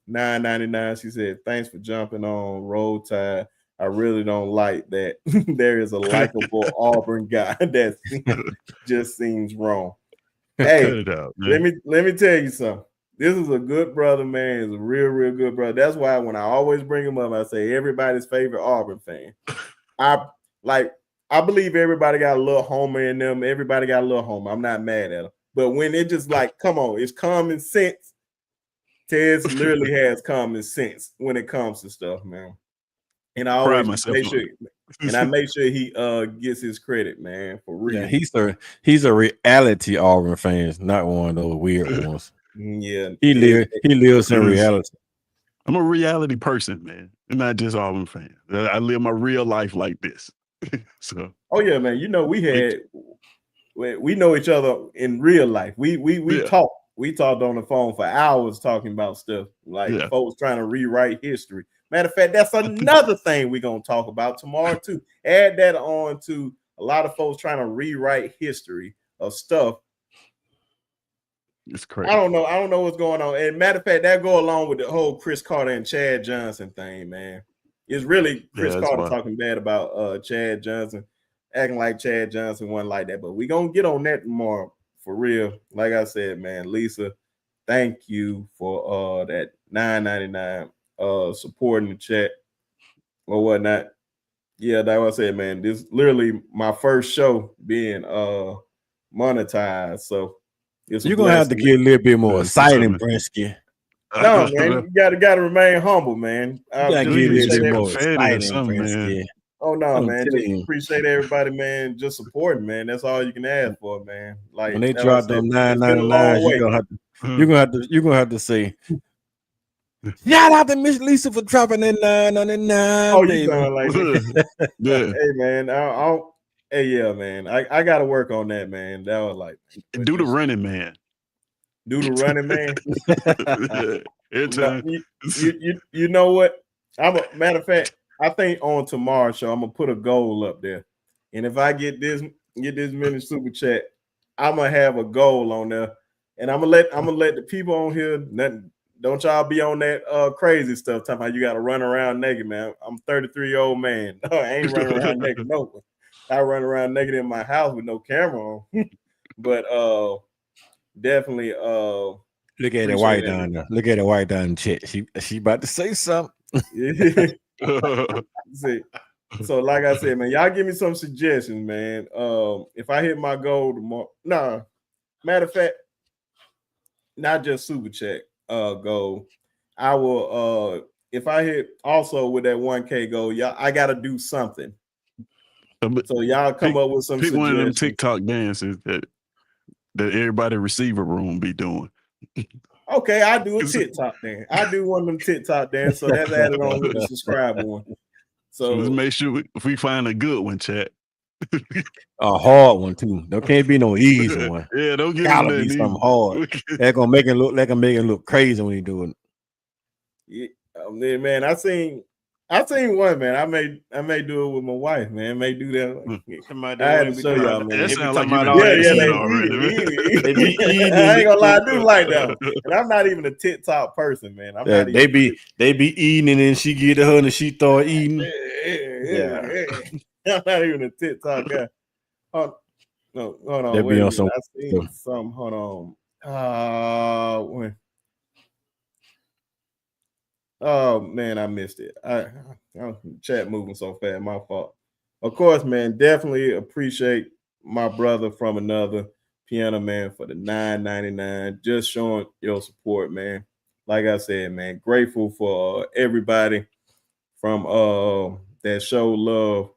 $9.99. She said, thanks for jumping on Roll Tide. I really don't like that. There is a likable Auburn guy that just seems wrong. Hey, cut it out, man. Let me tell you something. This is a good brother, man. He's a real, real good brother. That's why when I always bring him up, I say everybody's favorite Auburn fan. I believe everybody got a little homer in them. Everybody got a little homer. I'm not mad at them. But when it just like, come on, it's common sense. Tez literally has common sense when it comes to stuff, man. And I always make sure, and I make sure he gets his credit, man, for real. Yeah, he's a reality Auburn fan, not one of those weird ones. Yeah, he lives in reality. I'm a reality person, man. I'm not just Auburn fan. I live my real life like this. So, oh yeah, man. You know, we know each other in real life. We talk. We talked on the phone for hours talking about stuff like folks trying to rewrite history. Matter of fact, that's another thing we're gonna talk about tomorrow too. Add that on to a lot of folks trying to rewrite history of stuff. It's crazy. I don't know what's going on. And matter of fact, that go along with the whole Chris Carter and Chad Johnson thing, man. It's really Chris Carter talking bad about Chad Johnson, acting like Chad Johnson wasn't like that. But we're gonna get on that tomorrow for real. Like I said, man, Lisa, thank you for that $9.99 supporting the chat or whatnot. Yeah, that's what I said, man. This is literally my first show being monetized. So you're gonna have to get a little bit more exciting, Brinsky. No, man, you gotta remain humble, man. You gotta get a little bit more exciting, Brinsky. Oh no, man! Just appreciate everybody, man. Just supporting, man. That's all you can ask for, man. Like when they drop them $9.99, you're gonna have to say, shout out to Miss Lisa for dropping that $9.99. Oh, you sound like that. Yeah. Hey, man. Hey, yeah, man. I gotta work on that, man. That was like do the running man. Do the running man. Every time. You know what? Matter of fact, I think on tomorrow's show, I'm gonna put a goal up there. And if I get this many super chat, I'm gonna have a goal on there. And I'm gonna let the people on here, don't y'all be on that crazy stuff talking about you gotta run around naked, man. I'm 33-year-old man. I ain't running around naked. No, I run around naked in my house with no camera on. But definitely look at the white down there. Look at the white down in chat. She about to say something. See, so like I said, man, y'all give me some suggestions, man. If I hit my goal tomorrow, matter of fact, not just super chat goal. I will if I hit also with that 1K goal, y'all, I gotta do something. So y'all come up with some pick suggestions. One of them TikTok dances that everybody receiver room be doing. Okay, I do a TikTok dance. I do one of them TikTok dance, so that's added on with the subscribe one. So let's make sure if we find a good one, chat. A hard one too. There can't be no easy one. Yeah, don't get gotta be something hard. They're gonna make it look crazy when you do it. Yeah, man, I seen one, man. I may do it with my wife, man. I may do that. I had to show y'all, man. That sounds like they be eating. I ain't gonna lie, I do like that. And I'm not even a TikTok person, man. They be eating, and then she get to her and she start eating. I'm not even a TikTok guy. Hold on. They be on some. I seen some. Hold on. Oh man, I missed it. I chat moving so fast. My fault. Of course, man. Definitely appreciate my brother from another piano man for the $9.99. Just showing your support, man. Like I said, man, grateful for everybody from that showed love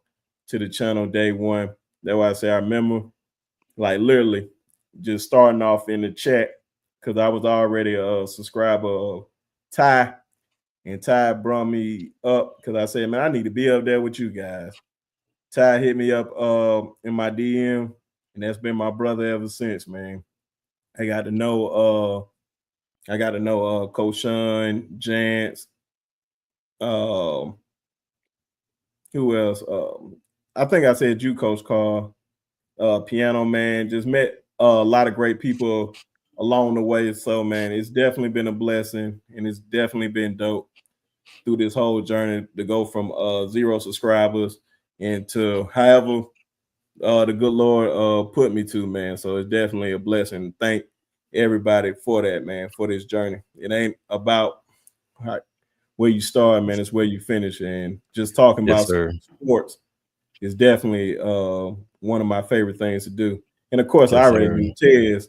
to the channel day one. That's why I say I remember, like literally, just starting off in the chat because I was already a subscriber of Ty. And Ty brought me up because I said, man, I need to be up there with you guys. Ty hit me up in my DM, and that's been my brother ever since, man. I got to know Coach Sean, Jance, who else? I think I said you, Coach Carl, Piano Man. Just met a lot of great people along the way. So, man, it's definitely been a blessing, and it's definitely been dope through this whole journey to go from 0 subscribers into however the good Lord put me to, man. So it's definitely a blessing. Thank everybody for that, man, for this journey. It ain't about where you start, man. It's where you finish. And just talking about sports is definitely one of my favorite things to do. And of course, I Yes, already sir. knew Tez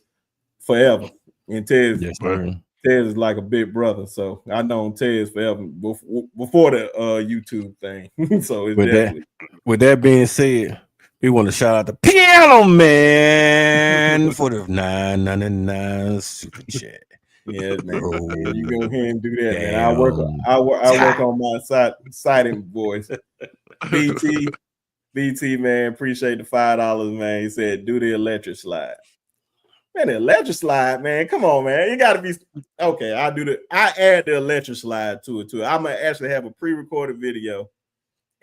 forever, and Tez Yes, sir. Tez is like a big brother, so I known Tez forever before the YouTube thing. So it's With definitely with that being said, we want to shout out the Piano Man for the $9.99 super chat. yeah, man. Bro, Yeah, you go ahead and do that, man. damn. I work on my sighting voice. BT, man, appreciate the $5, man. He said, do the electric slide. Man, the electric slide, man. Come on, man. You gotta be okay. I add the electric slide to it too. I'm gonna actually have a pre-recorded video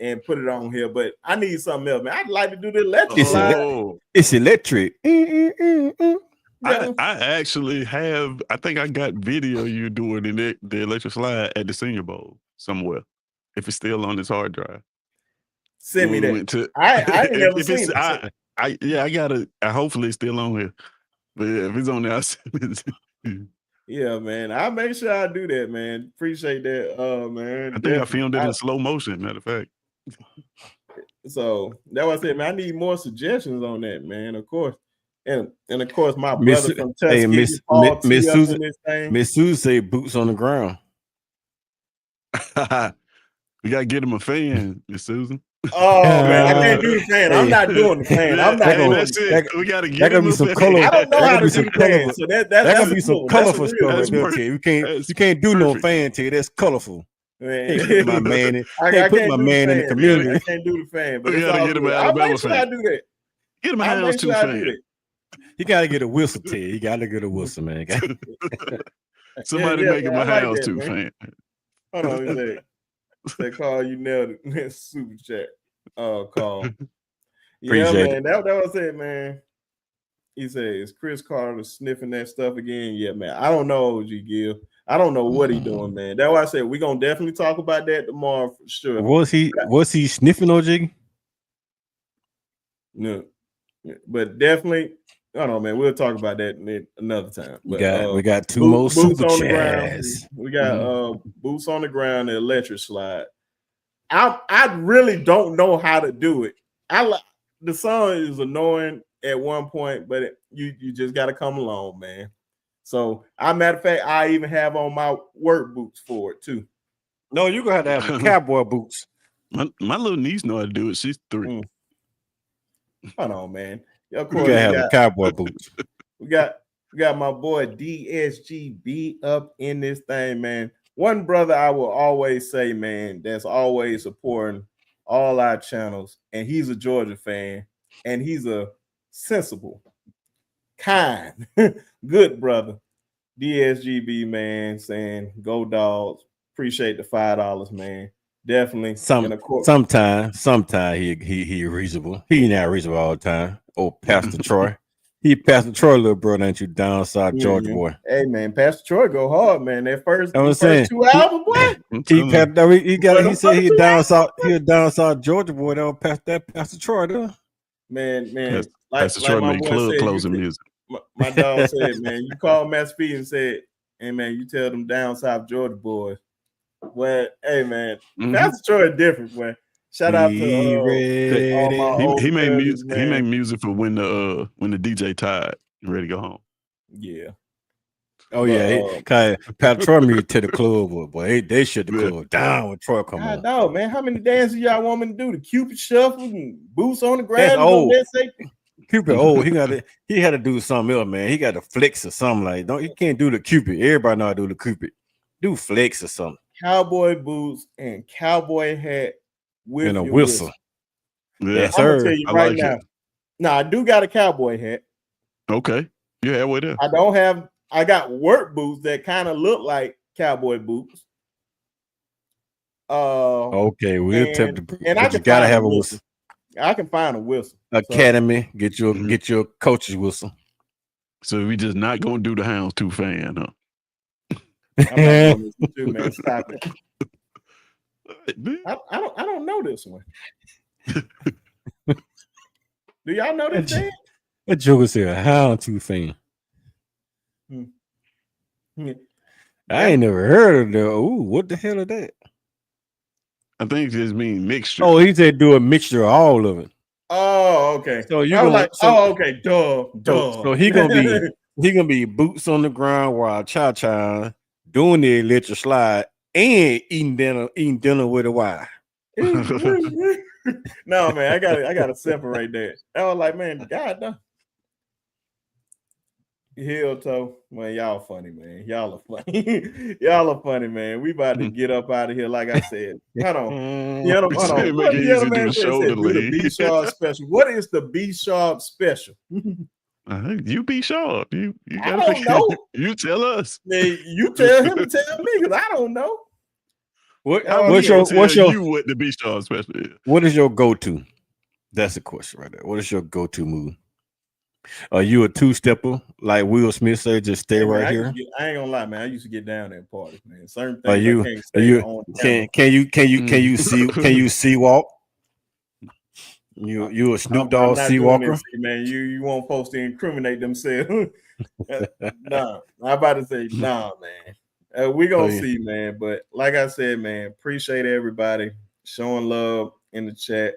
and put it on here, but I need something else, man. I'd like to do the electric slide. It's electric. I actually have. I think I got video you doing in the electric slide at the Senior Bowl somewhere. If it's still on this hard drive, Send me that. I ain't never seen it. I got it. Hopefully it's still on here. But yeah, if it's on there, I'll send it. Yeah, man. I'll make sure I do that, man. Appreciate that, man. I think I filmed it in slow motion, matter of fact. So that's what I said, man. I need more suggestions on that, man. Of course. And of course, my brother from Tuskegee, Miss Susan say boots on the ground. We gotta get him a fan, Miss Susan. Oh man, I can't do the fan. I'm not doing the fan. I'm not doing it. We gotta get him a fan. I don't know how to do the fan. So that's gonna be some colorful stuff. You can't do no fan to you. That's colorful. Man. Put my man in. I put my man in the community. I can't do the fan, but we gotta get him an Alabama fan. I do that. Get him a house too fan. You gotta get a whistle, Ted. You gotta get a whistle, man. Somebody make him a house too fan. Hold on, they call you nailed it. Super chat. Call. Yeah, man. That was it, man. He said, "Is Chris Carter sniffing that stuff again?" Yeah, man. I don't know, OG Gil. I don't know what he doing, man. That's why I said we're gonna definitely talk about that tomorrow for sure. Was he sniffing, OG? No, but definitely. I don't know, man. We'll talk about that another time. But, we got two more super chats. We got boots on the ground, the electric slide. I really don't know how to do it. The song is annoying at one point, but you just got to come along, man. So, matter of fact, I even have on my work boots for it too. No, you're gonna have to have cowboy boots. My little niece know how to do it. She's 3. Hold on, man. Of course, you gotta have the cowboy boots. We got my boy DSGB up in this thing, man. One brother I will always say, man, that's always supporting all our channels, and he's a Georgia fan, and he's a sensible, kind, good brother. DSGB, man, saying go Dogs. Appreciate the $5, man. Definitely. Sometimes he reasonable. He not reasonable all the time. Oh, Pastor Troy. He Pastor Troy, little brother, ain't you down south Georgia boy? Hey man, Pastor Troy go hard, man. That first 2 albums, boy. He said he down south Georgia boy. That Pastor Troy, though. Man. Pastor Troy my made boy club said, closing music. My dog said, man, you call Matt Speed and said, hey man, you tell them down south Georgia boys. Well, hey man, Pastor Troy is different, man. Shout out to he made music. Man. He made music for when the DJ tired and ready to go home. Yeah. Oh yeah, Pat Troy music to the club, boy. They shut the club down when Troy come on. No, man, how many dances y'all want me to do? The Cupid shuffle and boots on the ground. That's old. Cupid old. He had to do something else, man. He got to flex or something like. You can't do the Cupid. Everybody know how to do the Cupid. Do flex or something. Cowboy boots and cowboy hat with a whistle. Yeah, I'm gonna tell you right now. Now I do got a cowboy hat. Okay, yeah, what is? I got work boots that kind of look like cowboy boots. Okay, we'll tip the. And I gotta have a whistle. I can find a whistle. Academy, get your coach's whistle. So we just not gonna do the Houndstooth fan, huh? I'm not doing this too, man. Stop it. I don't know this one. Do y'all know this thing? That joker said a Houndstooth fan. I ain't never heard of that. Ooh, what the hell is that? I think it just means mixture. Oh, he said do a mixture of all of it. Oh, okay. So you I was gonna like, oh, okay, duh. so he gonna be boots on the ground while Cha doing the electric slide and eating dinner with a wife. No, man, I gotta separate that. I was like, man, God damn. Heel toe, man, y'all funny, man. Y'all are funny. Y'all are funny, man. We about to get up out of here. Like I said, hold on. Hold on. What the other man said? Do the B Sharp special. What is the B Sharp special? You be sharp. You I gotta don't know. You tell us. You tell him to tell me because I don't know. What's you your what the be sharp special is? What is your go-to? That's the question right there. What is your go-to move? Are you a two-stepper like Will Smith said? Just stay right here. I ain't gonna lie, man. I used to get down at parties, man. Certain things I can't stay on camera. Can you see walk? You a Snoop Dogg sea walker? Man, you won't supposed to incriminate themselves. Nah, I'm about to say nah, man. We gonna see, man. But like I said, man, appreciate everybody showing love in the chat.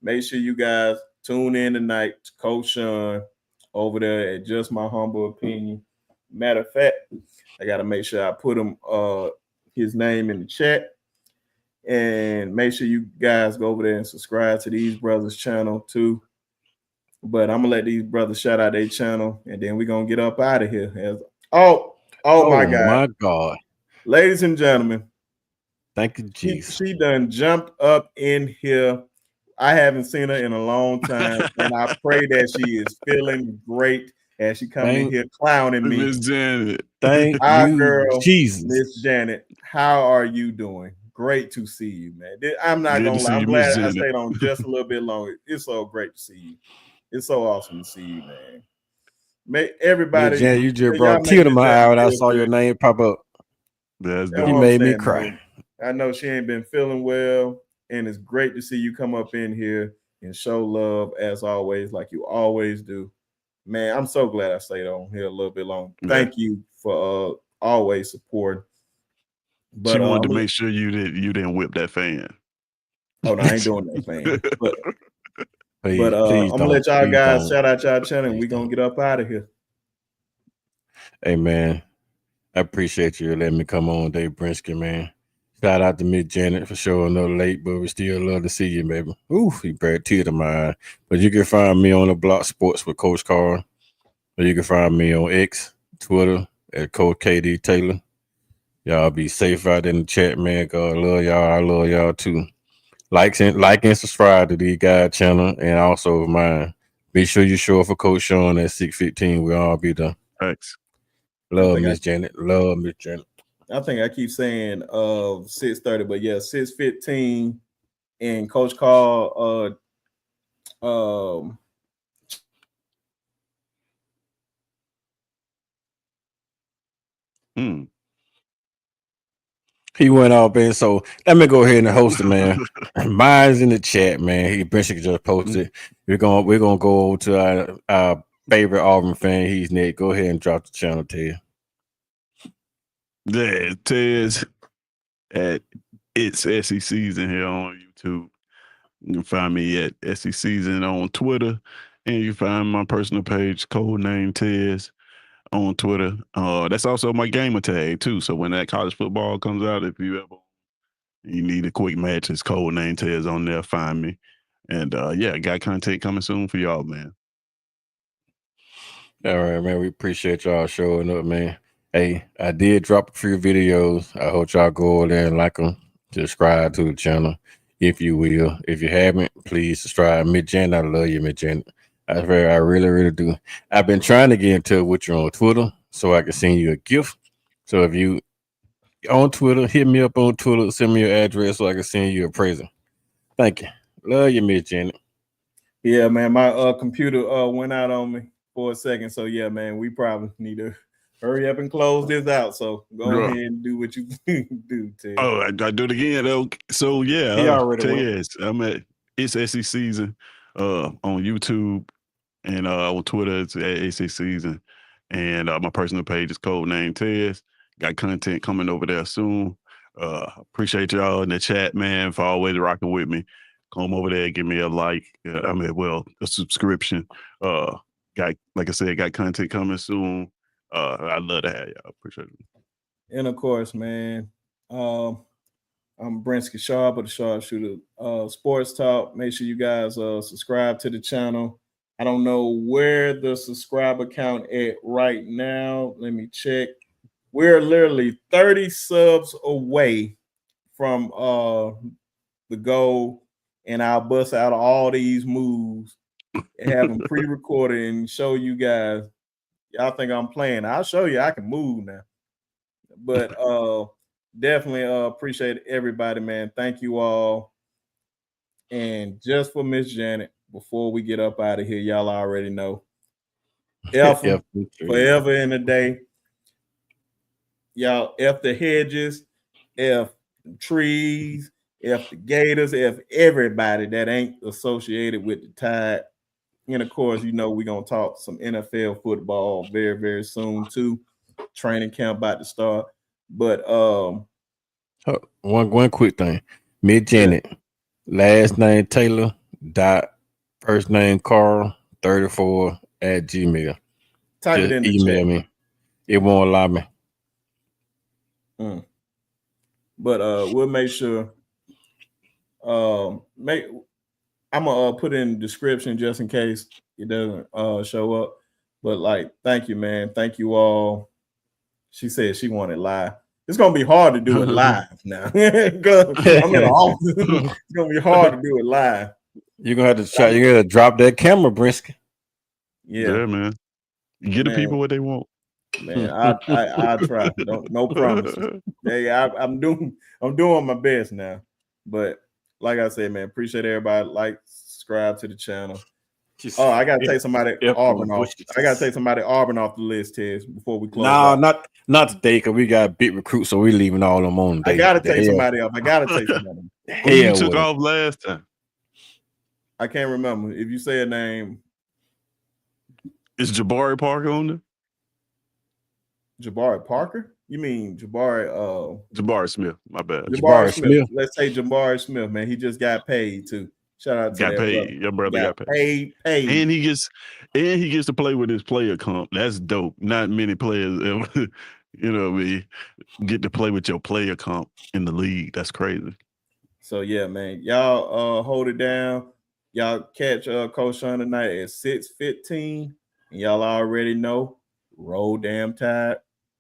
Make sure you guys tune in tonight to Coach Sean over there at Just My Humble Opinion. Matter of fact, I gotta make sure I put him his name in the chat. And make sure you guys go over there and subscribe to these brothers' channel too. But I'm gonna let these brothers shout out their channel, and then we're gonna get up out of here. Oh my God. Ladies and gentlemen, thank you, Jesus. She done jumped up in here. I haven't seen her in a long time, and I pray that she is feeling great as she coming in here clowning me. Miss Janet. Thank you, girl, Jesus. Miss Janet, how are you doing? Great to see you, man. I'm not gonna lie. I'm glad I stayed on just a little bit longer. It's so great to see you. It's so awesome to see you, man. Everybody, Janet, you just brought a tear to my eye when I saw your name pop up. You made me cry. Man. I know she ain't been feeling well, and it's great to see you come up in here and show love as always, like you always do. Man, I'm so glad I stayed on here a little bit long. Thank you for always supporting. But she wanted to make sure you didn't whip that fan. Oh no, I ain't doing that fan. But I'm gonna let y'all guys shout out y'all channel, and we're gonna get up out of here. Hey man, I appreciate you letting me come on, Dave Brinsky, man. Shout out to Miss Janet for showing up late, but we still love to see you, baby. Oof, you brought a tear to my eye. But you can find me on the Block Sports with Coach Carl, or you can find me on X, Twitter at Coach KD Taylor. Y'all be safe out in the chat, man. God love y'all. I love y'all too. Like and subscribe to the guy channel and also mine. Be sure you show up for Coach Sean at 6:15. We'll all be there. Thanks. Love Miss Janet. Love Miss Janet. I think I keep saying 6:30, but yeah, 6:15. And Coach Carl He went off, and so let me go ahead and host it, man. Mine's in the chat, man. He basically just posted. We're gonna go over to our favorite Auburn fan. He's Nick. Go ahead and drop the channel, Ted. Yeah, Ted's at It's SEC Season here on YouTube. You can find me at SEC Season on Twitter, and you find my personal page, codename Tez, on Twitter. That's also my gamer tag too. So when that college football comes out, if you need a quick match, it's codename Tez on there. Find me, and yeah, got content coming soon for y'all, man. All right, man. We appreciate y'all showing up, man. Hey, I did drop a few videos. I hope y'all go over there and like them. Subscribe to the channel if you will. If you haven't, please subscribe. Miss Janet, I love you, Miss Janet. I really, really do. I've been trying to get in touch with you on Twitter so I can send you a gift. So if you on Twitter, hit me up on Twitter, send me your address so I can send you a present. Thank you. Love you, Miss Janet. Yeah, man. My computer went out on me for a second. So yeah, man, we probably need to hurry up and close this out. So go ahead and do what you do, Ted. Oh, I do it again though. So yeah, he already went. I'm at It's SEC Season on YouTube, and on Twitter it's at SEC Season, and my personal page is codename Tez. Got content coming over there soon. Appreciate y'all in the chat, man, for always rocking with me. Come over there, give me a like. A subscription. Like I said, got content coming soon. I'd love to have y'all. Appreciate it. And of course, man, I'm Brinsky Sharp of the Sharpshooter Sports Talk. Make sure you guys subscribe to the channel. I don't know where the subscriber count at right now. Let me check. We're literally 30 subs away from the goal, and I'll bust out all these moves and have them pre-recorded and show you guys. Y'all think I'm playing? I'll show you I can move now. But definitely appreciate everybody, man. Thank you all. And just for Miss Janet, before we get up out of here, y'all already know. F forever in a day. Y'all F the hedges, F the trees, F the Gators, F everybody that ain't associated with the Tide. And of course, you know, we're gonna talk some NFL football very, very soon too. Training camp about to start. But one quick thing. Miss Janet, last name Taylor, first name Carl 34 at Gmail. Type it in the email chat. Me. It won't allow me. But we'll make sure. I'm gonna put it in the description just in case it doesn't show up. But like, thank you, man. Thank you all. She said she wanted live. It's gonna be hard to do it live now. I'm in the office. It's gonna be hard to do it live. You're gonna have to try. You're gonna drop that camera, Brinsky. Yeah, man. Get the people what they want. Man, I try. No promises. I'm doing my best now. But like I said, man, appreciate everybody. Like, subscribe to the channel. I gotta take somebody Auburn off. I gotta take somebody Auburn off the list, Tez, before we close. Not today, because we got big recruits, so we're leaving all them on today. I gotta take somebody off. I gotta take somebody. Who you took off last time? I can't remember. If you say a name, is Jabari Parker on there? Jabari Parker? You mean Jabari Smith? My bad. Jabari Smith. Let's say Jabari Smith, man. He just got paid too. Shout out to got that paid. brother. Your brother got paid. And he gets to play with his player comp. That's dope. Not many players ever, get to play with your player comp in the league. That's crazy. So yeah, man. Y'all hold it down. Y'all catch Coach Sean tonight at 6:15. And y'all already know, roll damn Tide.